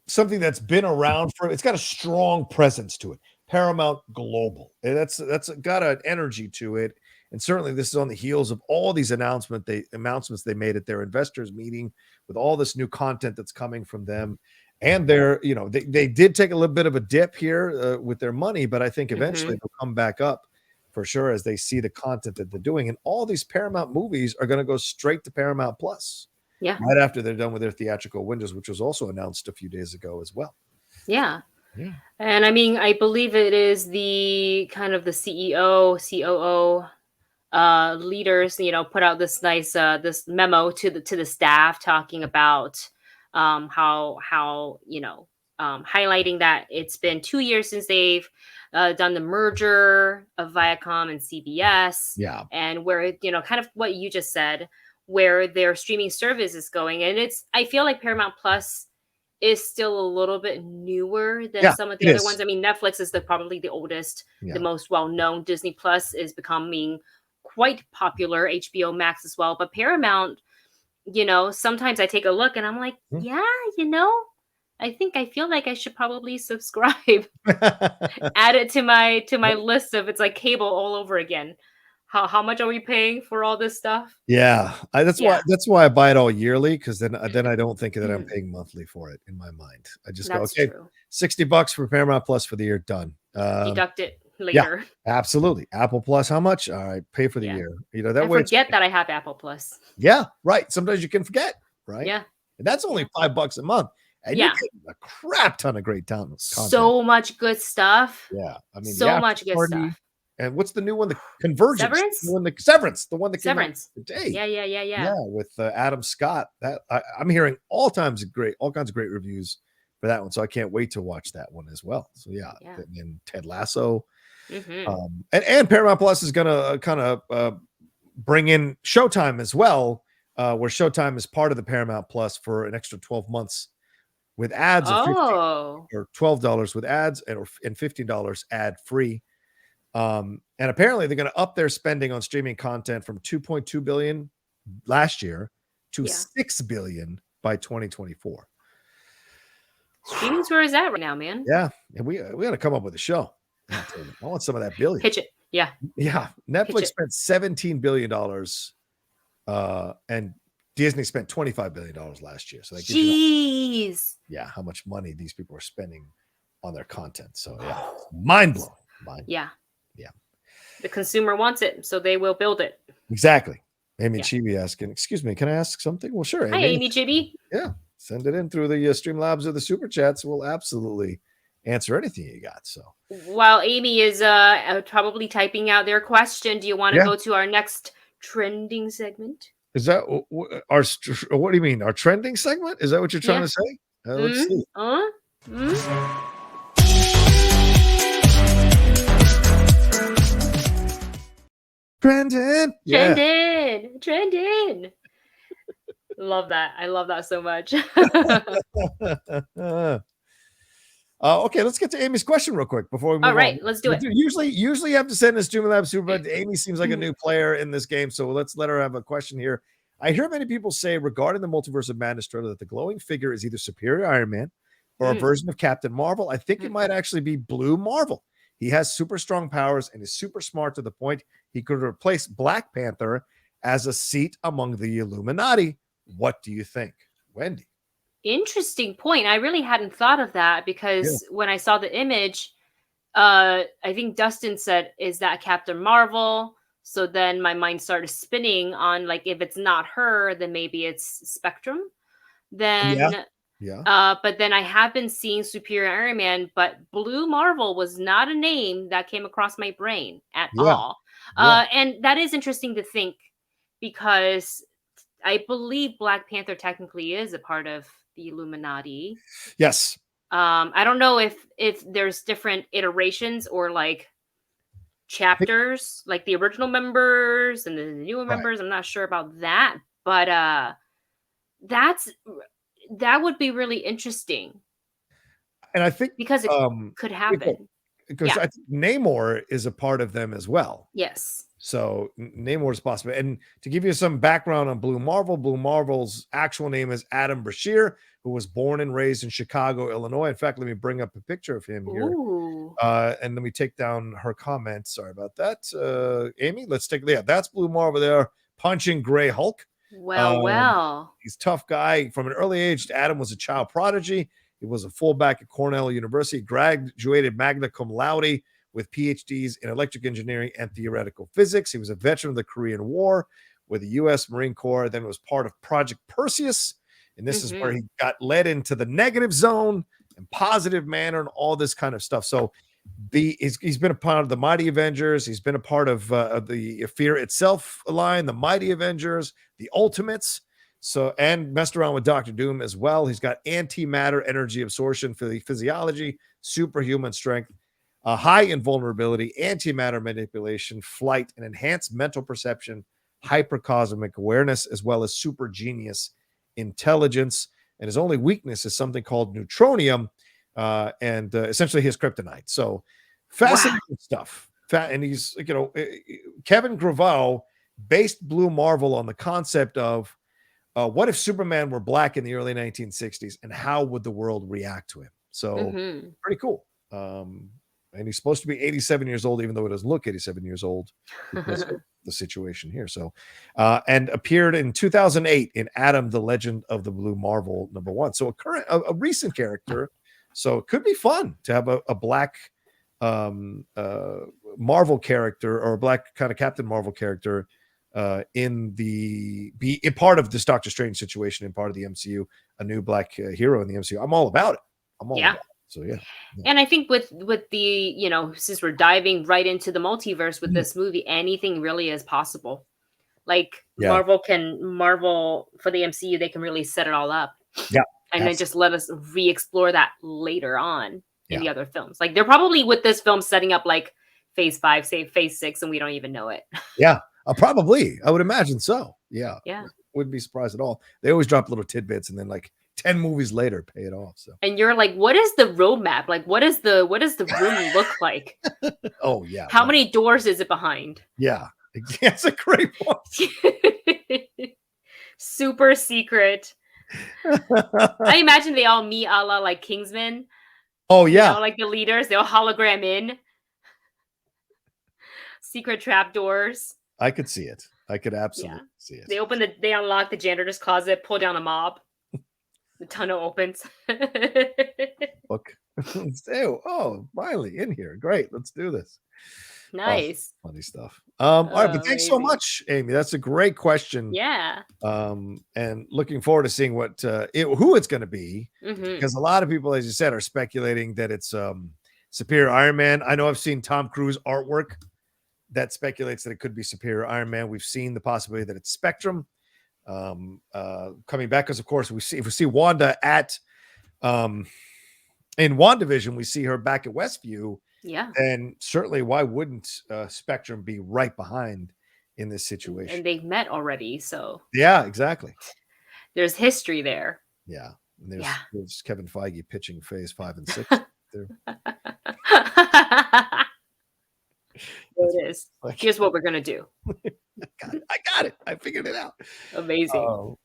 something that's been around it's got a strong presence to it. Paramount Global. And that's got an energy to it. And certainly this is on the heels of all these announcements they made at their investors meeting with all this new content that's coming from them. And they're, you know, they did take a little bit of a dip here with their money, but I think eventually they'll come back up for sure as they see the content that they're doing. And all these Paramount movies are going to go straight to Paramount Plus. Yeah. Right after they're done with their theatrical windows, which was also announced a few days ago as well. Yeah. Yeah. And I mean, I believe it is the kind of the CEO, COO leaders, you know, put out this nice this memo to the staff talking about how you know, highlighting that it's been 2 years since they've done the merger of Viacom and CBS. Yeah. And where, you know, kind of what you just said, where their streaming service is going. And I feel like Paramount Plus is still a little bit newer than some of the other ones. I mean, Netflix is probably the oldest, the most well-known. Disney Plus is becoming quite popular, HBO Max as well. But Paramount, you know, sometimes I take a look and I'm like, yeah, you know, I feel like I should probably subscribe. Add it to my list of it's like cable all over again. How much are we paying for all this stuff? Yeah, that's why I buy it all yearly, because then I don't think that I'm paying monthly for it in my mind. I just go, okay, true. $60 for Paramount Plus for the year, done. Deduct it later. Yeah, absolutely. Apple Plus, how much? All right, pay for the year. You know, that way forget that I have Apple Plus. Yeah, right. Sometimes you can forget, right? Yeah. And that's only $5 a month. And you're getting a crap ton of great content. So much good stuff. Yeah. I mean, so much good stuff. And what's the new one? The Convergence. Severance? The one that came out today. Yeah. Yeah, with Adam Scott. That I'm hearing all kinds of great reviews for that one. So I can't wait to watch that one as well. So yeah. And Ted Lasso. And Paramount Plus is gonna kind of bring in Showtime as well, where Showtime is part of the Paramount Plus for an extra 12 months with ads, or $12 with ads, and $15 ad free. And apparently they're going to up their spending on streaming content from $2.2 billion last year to $6 billion by 2024. Streaming's where is that right now, man? Yeah, and we got to come up with a show. I want some of that billion. Pitch it. Yeah. Netflix spent $17 billion, and Disney spent $25 billion last year. So that gives you how much money these people are spending on their content. So mind blowing. Yeah. The consumer wants it, so they will build it. Exactly. Amy Chibi asking, excuse me, can I ask something? Well, sure. Hi, Amy Chibi. Yeah. Send it in through the Streamlabs or the Super Chats. We'll absolutely answer anything you got. So while Amy is probably typing out their question, do you want to go to our next trending segment? Is that what do you mean? Our trending segment? Is that what you're trying to say? Let's see. Trending. Love that. I love that so much. Okay, let's get to Amy's question real quick before we All move on. right, let's do it. Usually you have to send us Doom Lab Super, but Amy seems like a new player in this game, so let's let her have a question here. I hear many people say regarding the Multiverse of Madness trailer that the glowing figure is either Superior Iron Man or a version of Captain Marvel. I think it might actually be Blue Marvel. He has super strong powers and is super smart to the point he could replace Black Panther as a seat among the Illuminati. What do you think, Wendy? Interesting point. I really hadn't thought of that because when I saw the image, I think Dustin said, "Is that Captain Marvel?" So then my mind started spinning on like, if it's not her, then maybe it's Spectrum. Then, but then I have been seeing Superior Iron Man, but Blue Marvel was not a name that came across my brain at all. And that is interesting to think because I believe Black Panther technically is a part of the Illuminati. Yes. I don't know if there's different iterations or like chapters, like the original members and the newer members. I'm not sure about that, but that would be really interesting. And I think because it could happen. Because I think Namor is a part of them as well. Yes. So Namor is possible. And to give you some background on Blue Marvel's actual name is Adam Brashear, who was born and raised in Chicago, Illinois. In fact, let me bring up a picture of him here. And let me take down her comment. Sorry about that. Amy, let's take, that's Blue Marvel there, punching Gray Hulk. Well. He's a tough guy. From an early age, Adam was a child prodigy. He was a fullback at Cornell University, graduated magna cum laude with PhDs in electric engineering and theoretical physics. He was a veteran of the Korean War with the U.S. Marine Corps, then was part of Project Perseus. And this is where he got led into the negative zone and positive manner and all this kind of stuff. So he's been a part of the Mighty Avengers. He's been a part of the Fear Itself line, the Mighty Avengers, the Ultimates. So, and messed around with Dr. Doom as well. He's got antimatter energy absorption for the physiology, superhuman strength, high invulnerability, antimatter manipulation, flight, and enhanced mental perception, hypercosmic awareness, as well as super genius intelligence. And his only weakness is something called neutronium, and essentially his kryptonite. So fascinating stuff. And he's, Kevin Graveau based Blue Marvel on the concept of what if Superman were black in the early 1960s and how would the world react to him? So pretty cool. And he's supposed to be 87 years old, even though he doesn't look 87 years old because of the situation here. So, and appeared in 2008 in Adam, the Legend of the Blue Marvel #1. So a recent character. So it could be fun to have a black Marvel character or a black kind of Captain Marvel character be a part of this Doctor Strange situation and part of the MCU, a new black hero in the MCU. I'm all about it. I'm all about it. So yeah. And I think with the, since we're diving right into the multiverse with this movie, anything really is possible. Like Marvel for the MCU, they can really set it all up. Yeah. And then just let us re-explore that later on in the other films. Like they're probably with this film setting up like phase 5, say phase 6, and we don't even know it. Yeah. Probably. I would imagine so. Yeah. Yeah. Wouldn't be surprised at all. They always drop little tidbits and then like 10 movies later pay it off. So and you're like, what is the roadmap? Like what is the room look like? Oh yeah. How many doors is it behind? Yeah. That's a great point. Super secret. I imagine they all meet a la like Kingsman. Oh yeah. Like the leaders, they'll hologram in. Secret trap doors. I could see it. I could absolutely see it. They unlock the janitor's closet, pull down a mob. The tunnel opens. Look. Oh, finally in here. Great. Let's do this. Nice. Funny stuff. All right, but thanks so much, Amy. That's a great question. Yeah. And looking forward to seeing what who it's going to be, because a lot of people, as you said, are speculating that it's Superior Iron Man. I know I've seen Tom Cruise artwork that speculates that it could be Superior Iron Man. We've seen the possibility that it's Spectrum coming back, because of course if we see Wanda at in WandaVision, we see her back at Westview. Yeah. And certainly, why wouldn't Spectrum be right behind in this situation? And they've met already, so yeah, exactly. There's history there. Yeah. And there's Kevin Feige pitching phase 5 and 6. through. There it is. Here's what we're gonna do. I got it. I figured it out. Amazing.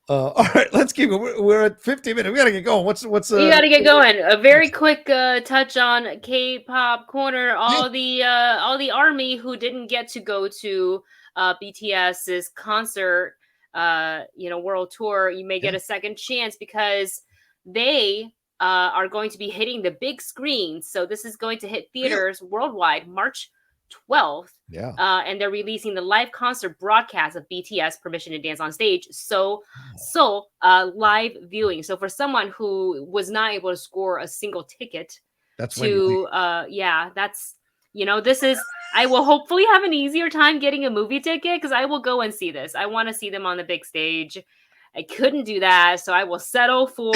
All right, let's keep it. We're at 15 minutes. We gotta get going. You gotta get going. A very quick touch on K-pop corner. All the army who didn't get to go to BTS's concert, world tour. You may get a second chance because they are going to be hitting the big screens. So this is going to hit theaters worldwide March 12th. And they're releasing the live concert broadcast of BTS Permission to Dance on Stage. So live viewing. So for someone who was not able to score a single ticket this is, I will hopefully have an easier time getting a movie ticket because I will go and see this. I want to see them on the big stage. I couldn't do that, so I will settle for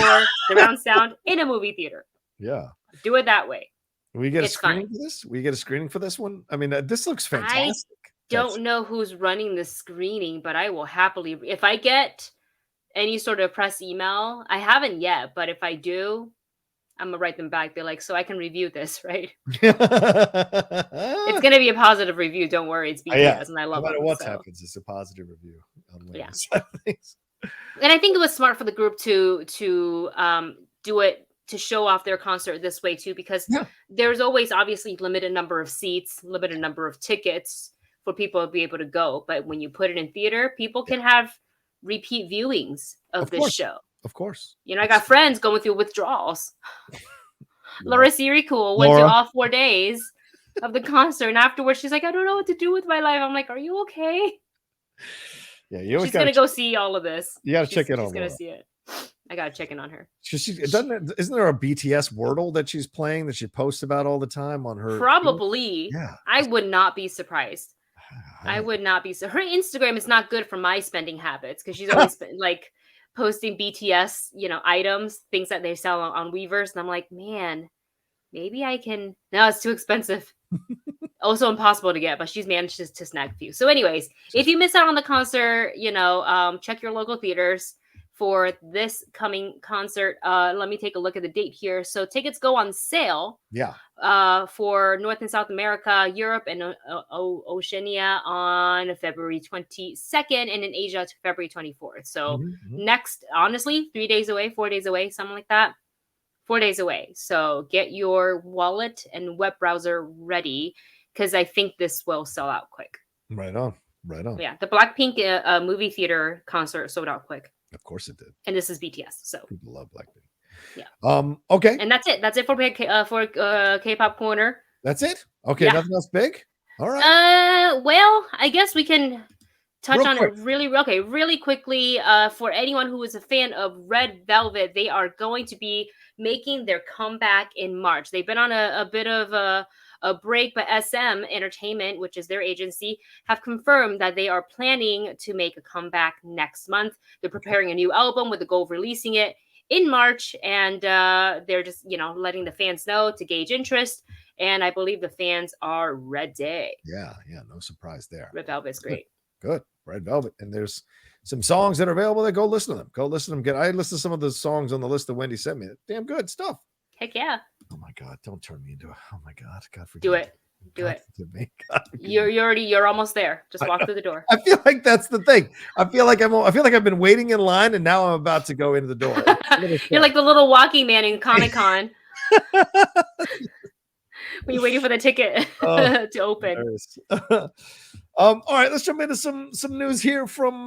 surround sound in a movie theater. Yeah. Do it that way. We get a screening for this? We get a screening for this one? I mean, this looks fantastic. I don't know who's running the screening, but I will happily, if I get any sort of press email, I haven't yet, but if I do, I'm gonna write them back. They're like, so I can review this, right? It's gonna be a positive review. Don't worry, it's BTS, and I love it. No matter what happens, it's a positive review. And I think it was smart for the group to do it to show off their concert this way too, because there's always obviously limited number of seats, limited number of tickets for people to be able to go. But when you put it in theater, people can have repeat viewings of this show. Of course. I got friends going through withdrawals. Laura Sirikul went to all 4 days of the concert, and afterwards she's like, I don't know what to do with my life. I'm like, are you okay? Yeah, she's gonna go see all of this. You gotta check in on her. She's gonna see it. I gotta check in on her. Isn't there a BTS Wordle that she's playing that she posts about all the time on her? Probably. Yeah. I would not be surprised. I would not be. So her Instagram is not good for my spending habits because she's always been like posting BTS, items, things that they sell on Weavers, and I'm like, man, maybe I can. No, it's too expensive. Also impossible to get, but she's managed to snag a few. So, anyways, if you miss out on the concert, check your local theaters for this coming concert. Let me take a look at the date here. So tickets go on sale. For North and South America, Europe, and Oceania on February 22nd, and in Asia to February 24th. So next, honestly, 3 days away, 4 days away, something like that. 4 days away. So get your wallet and web browser ready because I think this will sell out quick. Right on. Yeah, the Blackpink movie theater concert sold out quick. Of course it did. And this is BTS, so people love Blackpink. Yeah. Okay. And that's it. That's it for K-pop corner. That's it. Okay. Yeah. Nothing else big. All right. Well, I guess we can touch on it really quickly. For anyone who is a fan of Red Velvet, they are going to be making their comeback in March. They've been on a bit of a break, but SM Entertainment, which is their agency, have confirmed that they are planning to make a comeback next month. They're preparing a new album with the goal of releasing it in March, and they're just, letting the fans know to gauge interest. And I believe the fans are ready. Yeah, no surprise there. Red Velvet's great. Good. Red Velvet. And there's some songs that are available there. Go listen to them. I listened to some of the songs on the list that Wendy sent me. Damn good stuff. Heck yeah. Oh my God, don't turn me into oh my God. God forgive Do it. Me. Do God it. Forgive me. You're almost there. Just walk through the door. I feel like that's the thing. I feel like I've been waiting in line and now I'm about to go into the door. You're like the little walking man in Comic-Con. When you're waiting for the ticket to open. All right, let's jump into some news here from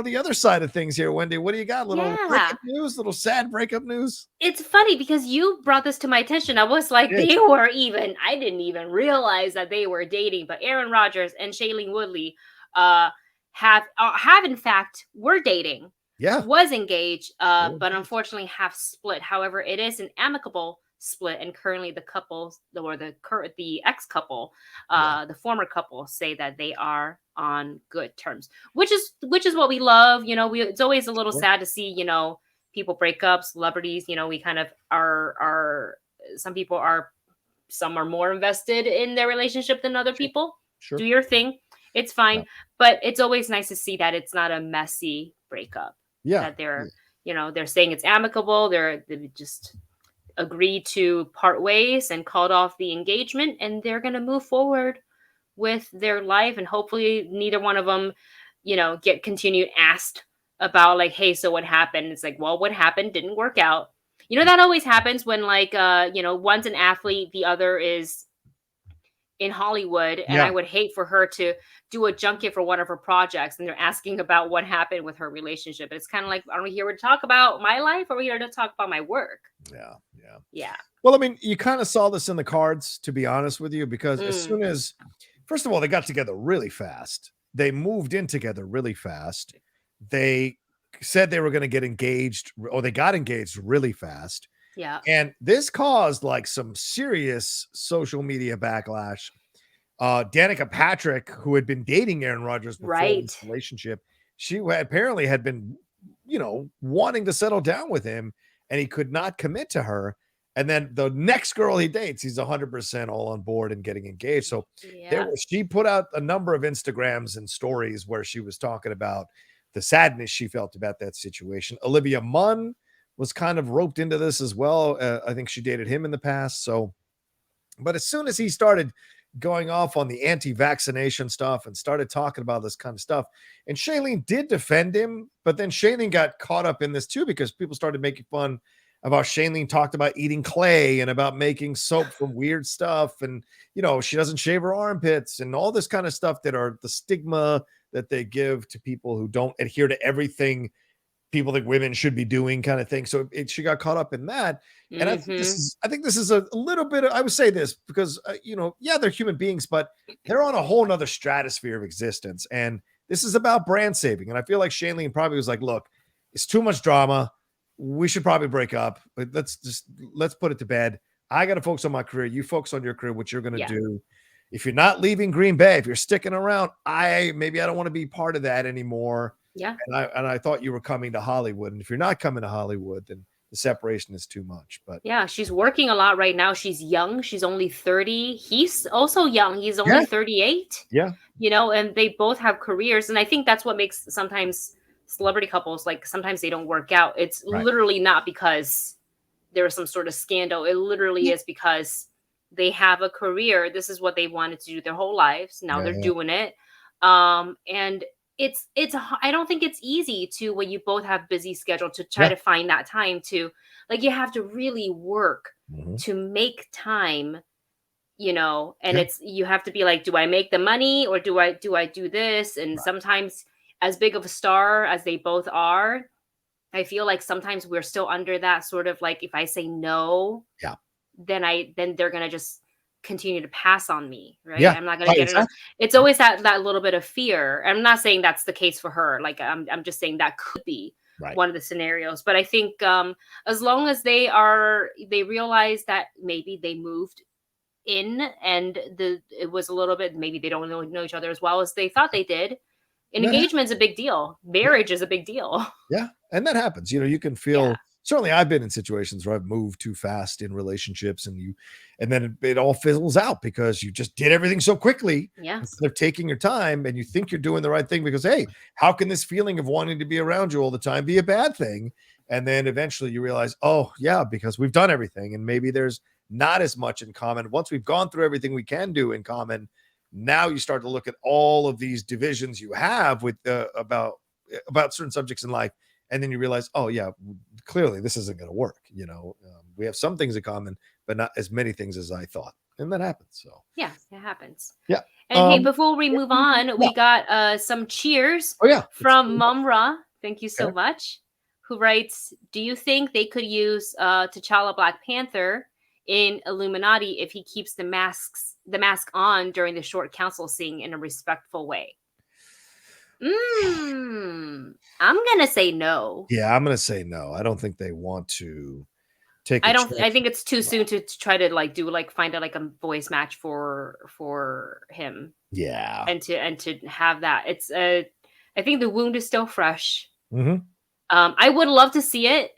the other side of things here, Wendy. What do you got? Little breakup news, little sad breakup news? It's funny because you brought this to my attention. I was like, I didn't even realize that they were dating, but Aaron Rodgers and Shailene Woodley have in fact were dating. Yeah. Was engaged, but unfortunately have split. However, it is an amicable split, and currently the couple, or the ex-couple, the former couple, say that they are on good terms, which is what we love. It's always a little sad to see people break up, celebrities. We kind of are some are more invested in their relationship than other people. Sure. Do your thing, it's fine, but it's always nice to see that it's not a messy breakup. That they're they're saying it's amicable. They're just agreed to part ways and called off the engagement, and they're going to move forward with their life, and hopefully neither one of them, get continued asked about like, hey, so what happened? It's like, well, what happened didn't work out. That always happens when like one's an athlete, the other is in Hollywood, and I would hate for her to do a junket for one of her projects and they're asking about what happened with her relationship. It's kind of like, are we here to talk about my life, or are we here to talk about my work? Yeah. Well, I mean, you kind of saw this in the cards, to be honest with you, because as soon as, first of all, they got together really fast. They moved in together really fast. They said they were going to get engaged, or they got engaged really fast. Yeah. And this caused like some serious social media backlash. Danica Patrick, who had been dating Aaron Rodgers before this relationship, she apparently had been, wanting to settle down with him, and he could not commit to her. And then the next girl he dates, he's 100% all on board and getting engaged. So she put out a number of Instagrams and stories where she was talking about the sadness she felt about that situation. Olivia Munn was kind of roped into this as well. I think she dated him in the past. So, but as soon as he started going off on the anti-vaccination stuff and started talking about this kind of stuff, and Shailene did defend him, but then Shailene got caught up in this too, because people started making fun about Shailene talked about eating clay and about making soap from weird stuff. And, she doesn't shave her armpits and all this kind of stuff that are the stigma that they give to people who don't adhere to everything people think women should be doing, kind of thing. So she got caught up in that. And I think this is a little bit, I would say this because, they're human beings, but they're on a whole nother stratosphere of existence. And this is about brand saving. And I feel like Shailene probably was like, look, it's too much drama. We should probably break up. Let's put it to bed. I got to focus on my career. You focus on your career, what you're going to do. If you're not leaving Green Bay, if you're sticking around, I don't want to be part of that anymore. Yeah. And I thought you were coming to Hollywood. And if you're not coming to Hollywood, then the separation is too much. But yeah, she's working a lot right now. She's young. She's only 30. He's also young. He's only 38. Yeah. And they both have careers. And I think that's what makes sometimes celebrity couples, like sometimes they don't work out. It's literally not because there was some sort of scandal. It literally is because they have a career. This is what they wanted to do their whole lives. Now they're doing it. And it's I don't think it's easy to, when you both have busy schedule, to try to find that time to, like, you have to really work to make time, and it's, you have to be like, do I make the money, or do I do this? And sometimes, as big of a star as they both are, I feel like sometimes we're still under that sort of like, if I say no, then they're going to just continue to pass on me. Right. Yeah. I'm not going to get enough. It's always that little bit of fear. I'm not saying that's the case for her. Like, I'm just saying that could be one of the scenarios. But I think as long as they realize that maybe they moved in and it was a little bit, maybe they don't know each other as well as they thought they did. An engagement's a big deal. Marriage is a big deal. Yeah. And that happens. You can feel, certainly I've been in situations where I've moved too fast in relationships, and then it all fizzles out because you just did everything so quickly instead of taking your time, and you think you're doing the right thing because, hey, how can this feeling of wanting to be around you all the time be a bad thing? And then eventually you realize, oh yeah, because we've done everything and maybe there's not as much in common. Once we've gone through everything we can do in common, now you start to look at all of these divisions you have with about certain subjects in life. And then you realize, oh yeah, clearly this isn't going to work. We have some things in common, but not as many things as I thought. And that happens. So yeah, it happens. Yeah. And hey, before we move on, we got some cheers from Mumra. Thank you so much. Who writes, do you think they could use T'Challa Black Panther in Illuminati if he keeps the mask on during the short council scene in a respectful way? I'm gonna say no. Yeah, I'm gonna say no. I don't think they want to take. I think it's too soon to try to find a voice match for him. Yeah, and to have that. It's I think the wound is still fresh. Mm-hmm. I would love to see it,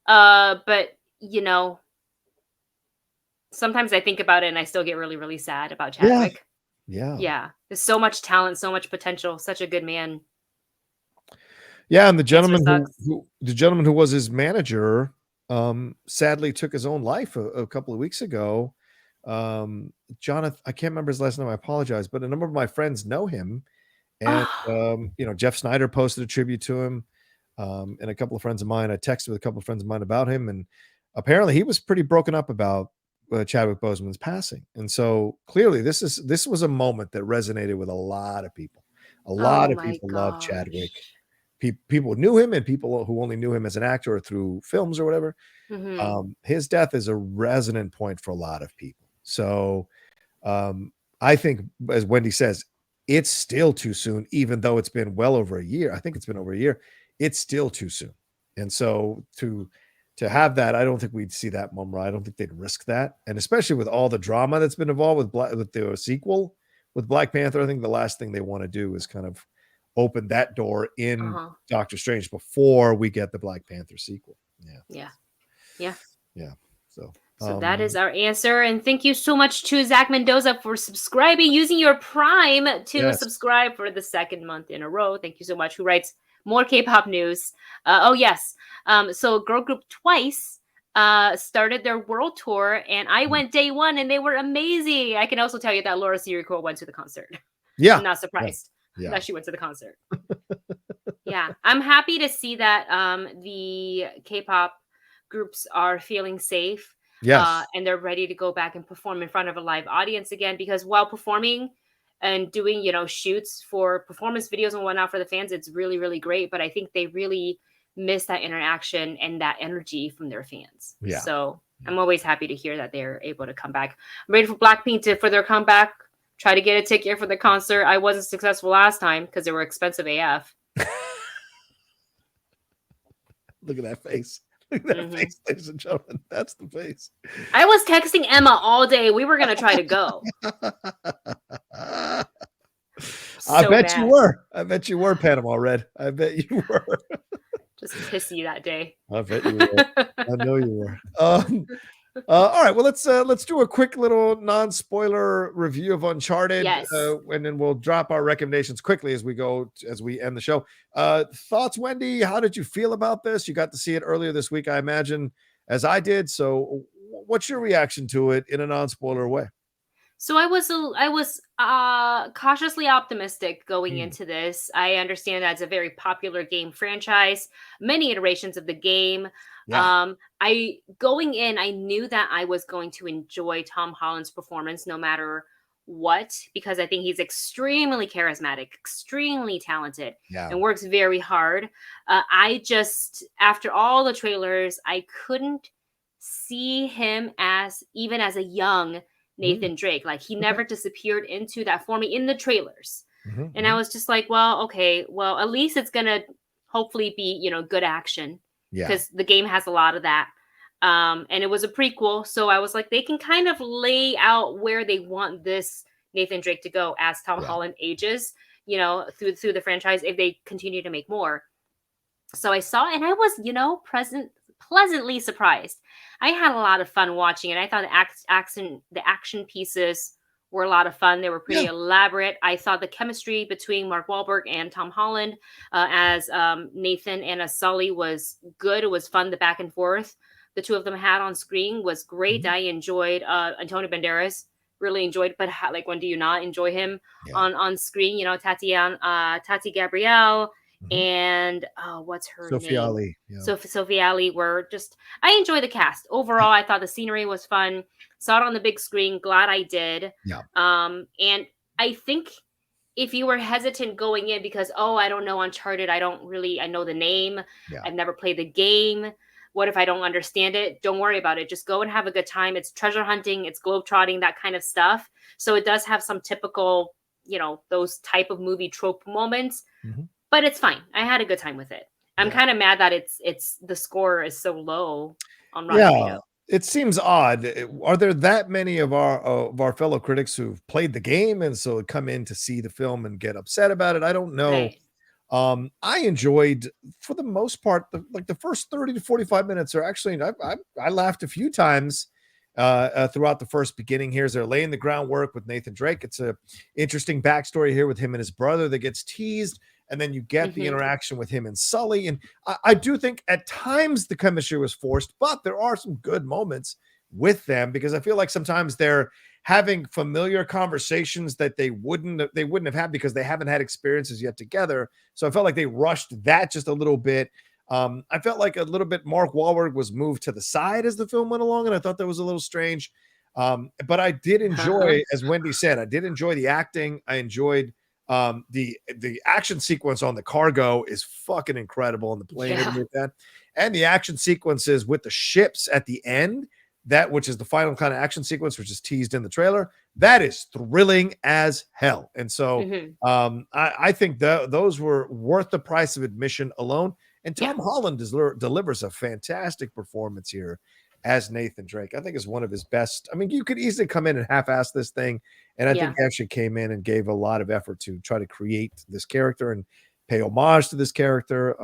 but sometimes I think about it and I still get really, really sad about Chadwick. Yeah. There's so much talent, so much potential, such a good man. Yeah, and the gentleman who was his manager, sadly took his own life a couple of weeks ago. Jonathan, I can't remember his last name. I apologize, but a number of my friends know him. And, Jeff Snyder posted a tribute to him. And a couple of friends of mine, I texted with a couple of friends of mine about him. And apparently he was pretty broken up about Chadwick Boseman's passing. And so clearly this was a moment that resonated with a lot of people. A lot of people love Chadwick. People knew him, and people who only knew him as an actor or through films or whatever. His death is a resonant point for a lot of people. So I think, as Wendy says, it's still too soon, even though it's been well over a year. I think it's been over a year. It's still too soon. And so to have that, I don't think we'd see that Mumra. I don't think they'd risk that. And especially with all the drama that's been involved with the sequel with Black Panther, I think the last thing they want to do is kind of open that door in Doctor Strange before we get the Black Panther sequel. Yeah. So um, that is our answer. And thank you so much to Zach Mendoza for subscribing, using your Prime to subscribe for the second month in a row. Thank you so much. Who writes more K-pop news? So Girl Group Twice started their world tour, and I went day one, and they were amazing. I can also tell you that Laura Sirico went to the concert. Yeah. I'm not surprised that she went to the concert. I'm happy to see that the K-pop groups are feeling safe. And they're ready to go back and perform in front of a live audience again, because while performing and doing, shoots for performance videos and whatnot for the fans, it's really, really great. But I think they really miss that interaction and that energy from their fans. So I'm always happy to hear that they're able to come back. I'm ready for Blackpink for their comeback. Try to get a ticket for the concert. I wasn't successful last time because they were expensive AF. Look at that face. Look at that face, ladies and gentlemen. That's the face. I was texting Emma all day. We were going to try to go. I bet you were, Panama Red. I bet you were. Just pissy that day. I bet you were. I know you were. All right. Well, let's do a quick little non-spoiler review of Uncharted. And then we'll drop our recommendations quickly as we end the show. Thoughts, Wendy? How did you feel about this? You got to see it earlier this week, I imagine, as I did. So what's your reaction to it in a non-spoiler way? So I was cautiously optimistic going into this. I understand that it's a very popular game franchise, many iterations of the game. I knew that I was going to enjoy Tom Holland's performance no matter what, because I think he's extremely charismatic, extremely talented, and works very hard. After all the trailers, I couldn't see him as a young Nathan Drake. Like, he never disappeared into that for me in the trailers. And I was just like, well, okay, well, at least it's gonna hopefully be, good action, because the game has a lot of that. And it was a prequel, so I was like, they can kind of lay out where they want this Nathan Drake to go as Tom Holland ages, through the franchise, if they continue to make more. So I saw, and I was, pleasantly surprised. I had a lot of fun watching it. I thought the action pieces were a lot of fun. They were pretty elaborate. I thought the chemistry between Mark Wahlberg and Tom Holland as Nathan and as Sully was good. It was fun. The back and forth the two of them had on screen was great. I enjoyed Antonio Banderas. Really enjoyed, but when do you not enjoy him on screen? Tati Gabrielle. And what's her Sophie name? Ali. Sophie Ali were just, I enjoy the cast. Overall, I thought the scenery was fun. Saw it on the big screen. Glad I did. And I think if you were hesitant going in because, I don't know Uncharted, I know the name. I've never played the game. What if I don't understand it? Don't worry about it. Just go and have a good time. It's treasure hunting. It's globetrotting, that kind of stuff. So it does have some typical, those type of movie trope moments. But it's fine. I had a good time with it. I'm kind of mad that it's the score is so low on Rotten Tomatoes. It seems odd. Are there that many of our fellow critics who've played the game and so come in to see the film and get upset about it? I don't know. Right. I enjoyed, for the most part, the first 30 to 45 minutes are actually, I laughed a few times throughout the first beginning here as they're laying the groundwork with Nathan Drake. It's a interesting backstory here with him and his brother that gets teased. and then you get the interaction with him and Sully. And I do think at times the chemistry was forced, but there are some good moments with them, because I feel like sometimes they're having familiar conversations that they wouldn't have had because they haven't had experiences yet together. So I felt like they rushed that just a little bit. I felt like a little bit Mark Wahlberg was moved to the side as the film went along, and I thought that was a little strange. But I did enjoy, as Wendy said, I did enjoy the acting. I enjoyed the action sequence on the cargo is fucking incredible, on the plane and that, and the action sequences with the ships at the end, that which is the final kind of action sequence, which is teased in the trailer, that is thrilling as hell. And so I think those were worth the price of admission alone. And Tom Holland delivers a fantastic performance here as Nathan Drake. I think is one of his best. I mean, you could easily come in and half-ass this thing, and I think he actually came in and gave a lot of effort to try to create this character and pay homage to this character.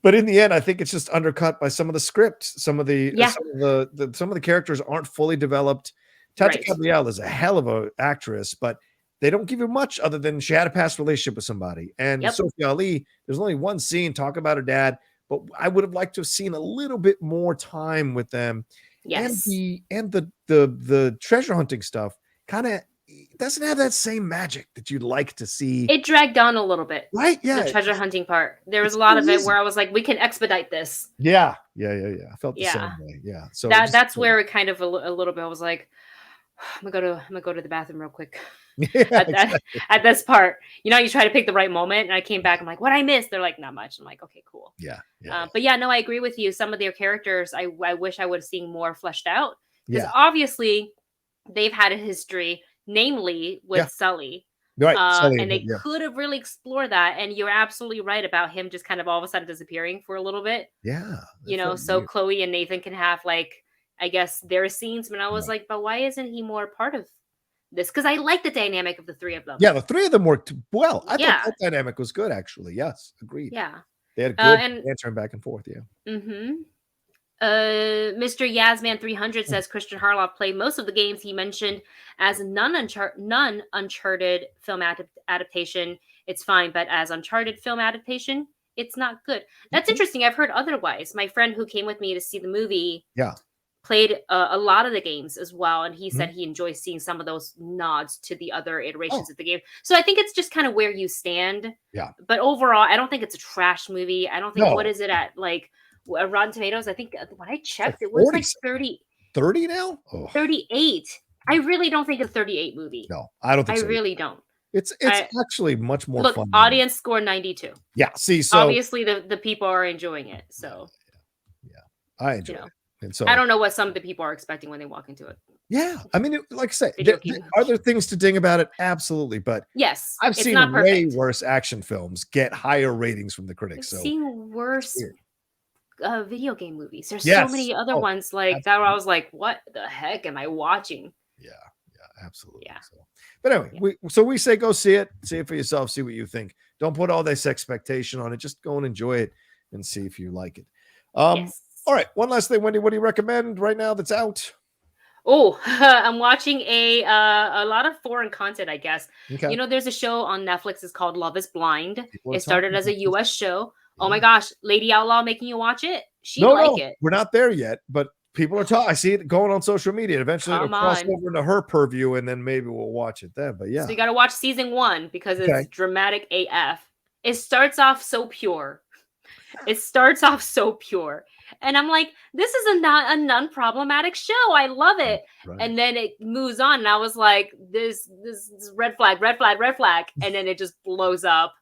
But in the end, I think it's just undercut by some of the script. Some of the characters aren't fully developed. Tata Gabrielle is a hell of an actress, but they don't give you much other than she had a past relationship with somebody. And Sophia Ali, there's only one scene talk about her dad, but I would have liked to have seen a little bit more time with them. Yes. And the treasure hunting stuff kind of doesn't have that same magic that you'd like to see. It dragged on a little bit. Right? Yeah. The treasure hunting part. There was a lot of it where I was like, we can expedite this. Yeah. I felt the same way. Yeah. So that's where it kind of a little bit, I was like, I'm gonna go to the bathroom real quick. At this part, you try to pick the right moment, and I came back, I'm like, what I missed? They're like, not much. I'm like, okay, cool. But no, I agree with you. Some of their characters I wish I would have seen more fleshed out, because obviously they've had a history, namely with Sully, right? And they could have really explored that. And you're absolutely right about him just kind of all of a sudden disappearing for a little bit. So weird. Chloe and Nathan can have, like, I guess, their scenes, but I was like, but why isn't he more part of this? Because I like the dynamic of the three of them. Yeah, the three of them worked well. I thought that dynamic was good, actually. Yes, agreed. Yeah. They had a good answering back and forth, Mr. Yasman 300 says Christian Harloff played most of the games he mentioned as non-Uncharted film adaptation. It's fine, but as Uncharted film adaptation, it's not good. That's interesting. I've heard otherwise. My friend who came with me to see the movie played a lot of the games as well, and he said he enjoys seeing some of those nods to the other iterations of the game. So I think it's just kind of where you stand. But overall, I don't think it's a trash movie. I don't think, what is it at, like, Rotten Tomatoes? I think when I checked, it was like 30 now? 38. I really don't think it's a 38 movie. No, I don't think so. I really don't. It's actually much more fun. Audience score 92. Yeah, see, so obviously the people are enjoying it. So I enjoy it. And so I don't know what some of the people are expecting when they walk into it. Yeah, I mean, like I say, are there things to ding about it? Absolutely, but yes, I've seen way worse action films get higher ratings from the critics. I've seen worse video game movies. There's so many other ones like that where I was like, what the heck am I watching? Yeah, absolutely. Yeah. So, but anyway, we say go see it for yourself, see what you think. Don't put all this expectation on it. Just go and enjoy it and see if you like it. All right, one last thing, Wendy. What do you recommend right now that's out? Oh, I'm watching a lot of foreign content, I guess. Okay. There's a show on Netflix. It's called Love is Blind. It started as a U.S. show. Oh my gosh, Lady Outlaw making you watch it? It. We're not there yet, but people are talking. I see it going on social media. Eventually it'll cross over into her purview, and then maybe we'll watch it then. But yeah. So you got to watch season 1 because it's dramatic AF. It starts off so pure. And I'm like, this is a non-problematic show. I love it. Right. And then it moves on. And I was like, this red flag. And then it just blows up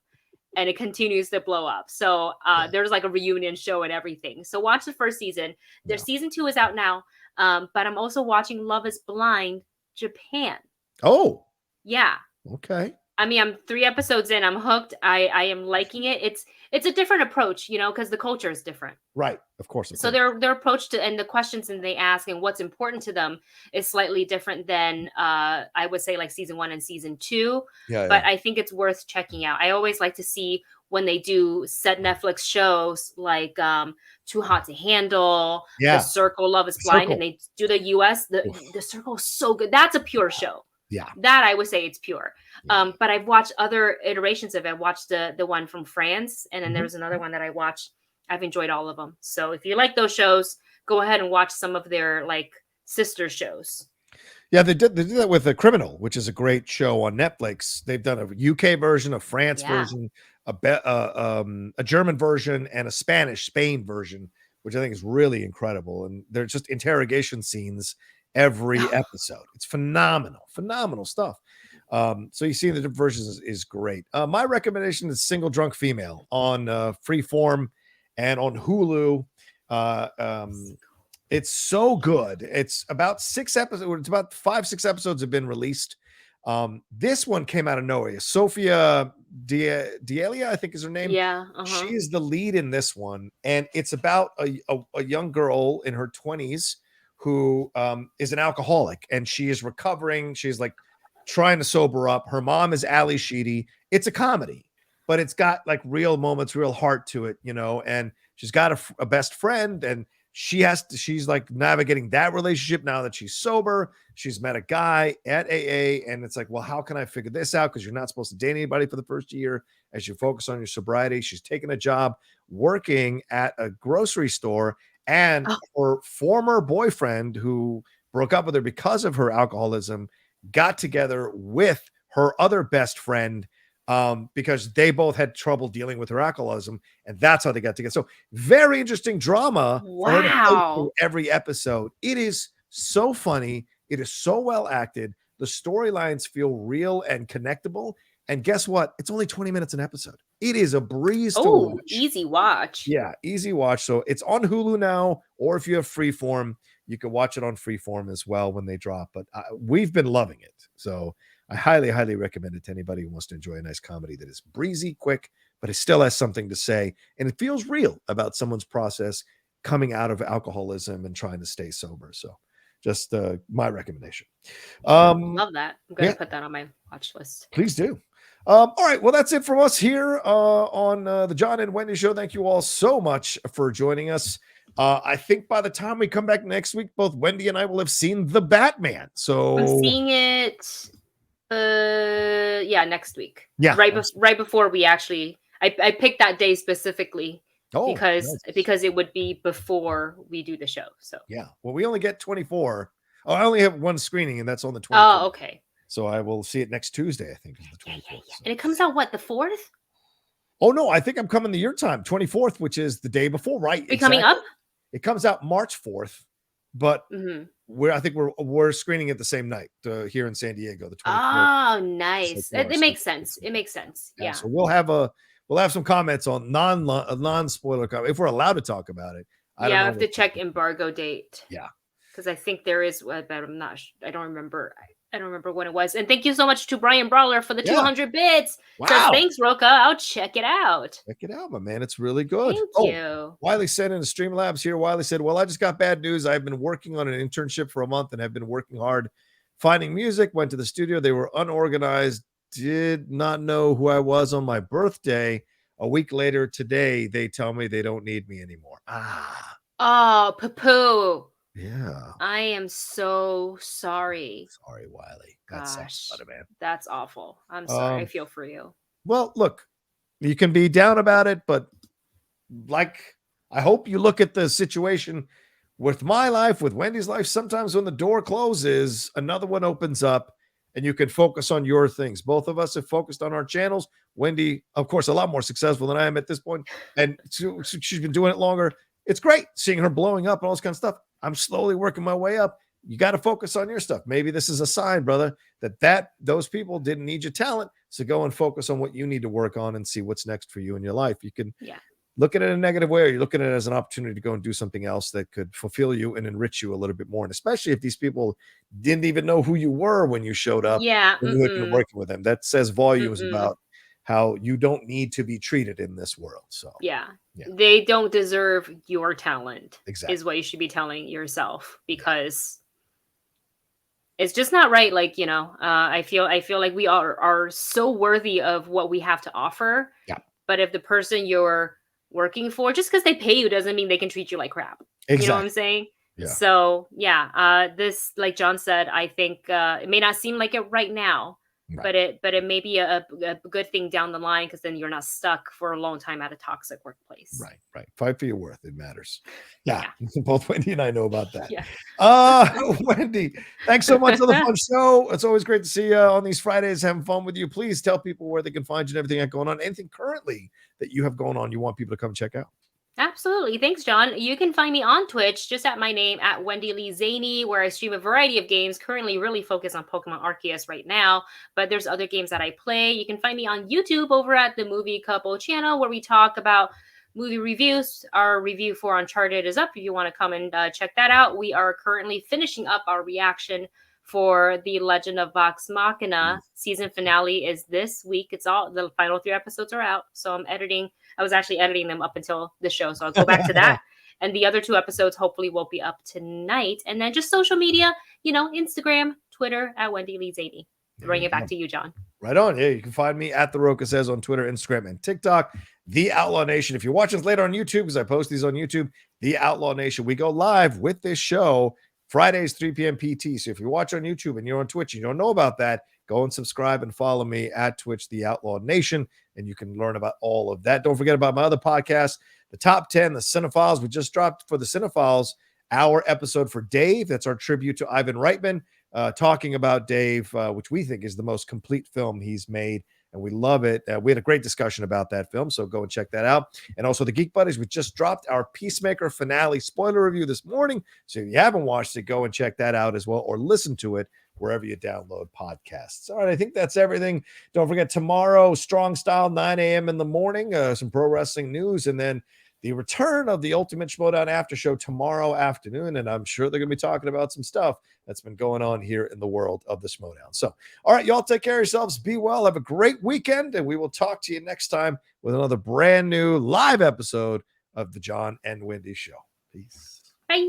and it continues to blow up. So there's like a reunion show and everything. So watch the first season. There's season 2 is out now. But I'm also watching Love is Blind Japan. Oh. Yeah. Okay. I mean, I'm 3 episodes in. I'm hooked. I am liking it. It's a different approach, because the culture is different. Right. Of course. So their approach to and the questions that they ask and what's important to them is slightly different than I would say like season 1 and season 2. But I think it's worth checking out. I always like to see when they do set Netflix shows like Too Hot to Handle, The Circle, Love is Blind, and they do the US. The Circle is so good. That's a pure show. Yeah. That I would say it's pure. Yeah. But I've watched other iterations of it. I watched the one from France, and then Mhm. there's another one that I watched. I've enjoyed all of them. So if you like those shows, go ahead and watch some of their like sister shows. Yeah, they did that with The Criminal, which is a great show on Netflix. They've done a UK version, a France version, a German version, and a Spain version, which I think is really incredible. And they're just interrogation scenes every episode. It's phenomenal stuff. So you see the different versions is great. My recommendation is Single Drunk Female on Freeform and on Hulu. It's so good. It's about 6 episodes. It's about 5-6 episodes have been released. This one came out of nowhere. Sophia D'Elia, I think is her name. Yeah. She is the lead in this one. And it's about a young girl in her 20s who is an alcoholic. And she is recovering. She's like trying to sober up. Her mom is Ali Sheedy. It's a comedy, but it's got like real moments, real heart to it, you know. And she's got a best friend, and she's like navigating that relationship now that she's sober. She's met a guy at AA, and it's like, well, how can I figure this out? Because you're not supposed to date anybody for the first year as you focus on your sobriety. She's taken a job working at a grocery store, and her former boyfriend, who broke up with her because of her alcoholism, got together with her other best friend because they both had trouble dealing with her alcoholism, and that's how they got together. So very interesting drama for her to go through every episode. It is so funny. It is so well acted. The storylines feel real and connectable. And guess what? It's only 20 minutes an episode. It is a breeze to watch. Easy watch. Yeah, easy watch. So it's on Hulu now, or if you have Freeform, you can watch it on Freeform as well when they drop. But we've been loving it. So I highly recommend it to anybody who wants to enjoy a nice comedy that is breezy, quick, but it still has something to say. And it feels real about someone's process coming out of alcoholism and trying to stay sober. So just my recommendation. Love that. I'm going to put that on my watch list. Please do. All right. Well, that's it from us here on the John and Wendy Show. Thank you all so much for joining us. I think by the time we come back next week, both Wendy and I will have seen The Batman. So I'm seeing it next week. Yeah. Right before we actually I picked that day specifically because it would be before we do the show. So yeah. Well, we only get 24. Oh, I only have one screening, and that's on the 24th. Oh, okay. So I will see it next Tuesday, I think, is the 24th. Yeah. So. And it comes out what, the 4th? Oh no, I think I'm coming to your time, 24th, which is the day before, right? Exactly. Coming up? It comes out March 4th, but I think we're screening it the same night here in San Diego, the 24th. Oh, nice. It makes sense. It makes sense. Yeah. So we'll have some comments on non-spoiler comments if we're allowed to talk about it. I have to check embargo date. Yeah. Because I think there is, but I'm not. I don't remember. I don't remember when it was. And thank you so much to Brian Brawler for the 200 bits. Wow. Says, thanks, Rocha. I'll check it out. Check it out, my man. It's really good. Thank you. Wiley said in the Streamlabs here, Wiley said, well, I just got bad news. I've been working on an internship for a month and have been working hard finding music. Went to the studio. They were unorganized. Did not know who I was on my birthday. A week later today, they tell me they don't need me anymore. Oh, poo-poo. Yeah. I am so sorry. Sorry, Wiley. That's man. That's awful. I'm sorry. I feel for you. Well, look, you can be down about it, but I hope you look at the situation with my life, with Wendy's life. Sometimes when the door closes, another one opens up and you can focus on your things. Both of us have focused on our channels. Wendy, of course, a lot more successful than I am at this point. And she's been doing it longer. It's great seeing her blowing up and all this kind of stuff. I'm slowly working my way up. You got to focus on your stuff. Maybe this is a sign, brother, that those people didn't need your talent. So go and focus on what you need to work on and see what's next for you in your life. You can look at it in a negative way, or you're looking at it as an opportunity to go and do something else that could fulfill you and enrich you a little bit more. And especially if these people didn't even know who you were when you showed up, when you had been working with them. That says volumes about how you don't need to be treated in this world. So they don't deserve your talent. Exactly. Is what you should be telling yourself, because it's just not right. Like, I feel like we are so worthy of what we have to offer. Yeah. But if the person you're working for, just because they pay you doesn't mean they can treat you like crap. Exactly. You know what I'm saying? So this, like John said, I think it may not seem like it right now, but it may be a good thing down the line, because then you're not stuck for a long time at a toxic workplace. Right. Fight for your worth. It matters. Yeah. Both Wendy and I know about that. Wendy, thanks so much for the fun show. It's always great to see you on these Fridays, having fun with you. Please tell people where they can find you and everything that's going on. Anything currently that you have going on you want people to come check out. Absolutely. Thanks, John. You can find me on Twitch, just at my name, at Wendy Lee Zaney, where I stream a variety of games, currently really focused on Pokemon Arceus right now, but there's other games that I play. You can find me on YouTube over at the Movie Couple channel, where we talk about movie reviews. Our review for Uncharted is up if you want to come and check that out. We are currently finishing up our reaction for The Legend of Vox Machina. Season finale is this week. The final 3 episodes are out, so I was actually editing them up until the show, so I'll go back to that. And the other 2 episodes hopefully will be up tonight. And then just social media, Instagram, Twitter, at Wendy Lee Zaney. Bring it back to you, John. Right on. Yeah, you can find me at The Rocha Says on Twitter, Instagram, and TikTok. The Outlaw Nation. If you're watching us later on YouTube, because I post these on YouTube, The Outlaw Nation. We go live with this show Fridays, 3 p.m. PT. So if you watch on YouTube and you're on Twitch and you don't know about that, go and subscribe and follow me at Twitch, The Outlaw Nation, and you can learn about all of that. Don't forget about my other podcast, The Top 10, The Cinephiles. We just dropped for The Cinephiles our episode for Dave. That's our tribute to Ivan Reitman, talking about Dave, which we think is the most complete film he's made, and we love it. We had a great discussion about that film, so go and check that out. And also the Geek Buddies, we just dropped our Peacemaker finale spoiler review this morning, so if you haven't watched it, go and check that out as well, or listen to it wherever you download podcasts. All right, I think that's everything. Don't forget, tomorrow, Strong Style, 9 a.m. in the morning, some pro wrestling news, and then the return of the Ultimate Schmodown After Show tomorrow afternoon, and I'm sure they're going to be talking about some stuff that's been going on here in the world of the Schmodown. So, all right, y'all take care of yourselves. Be well. Have a great weekend, and we will talk to you next time with another brand new live episode of the John and Wendy Show. Peace. Bye.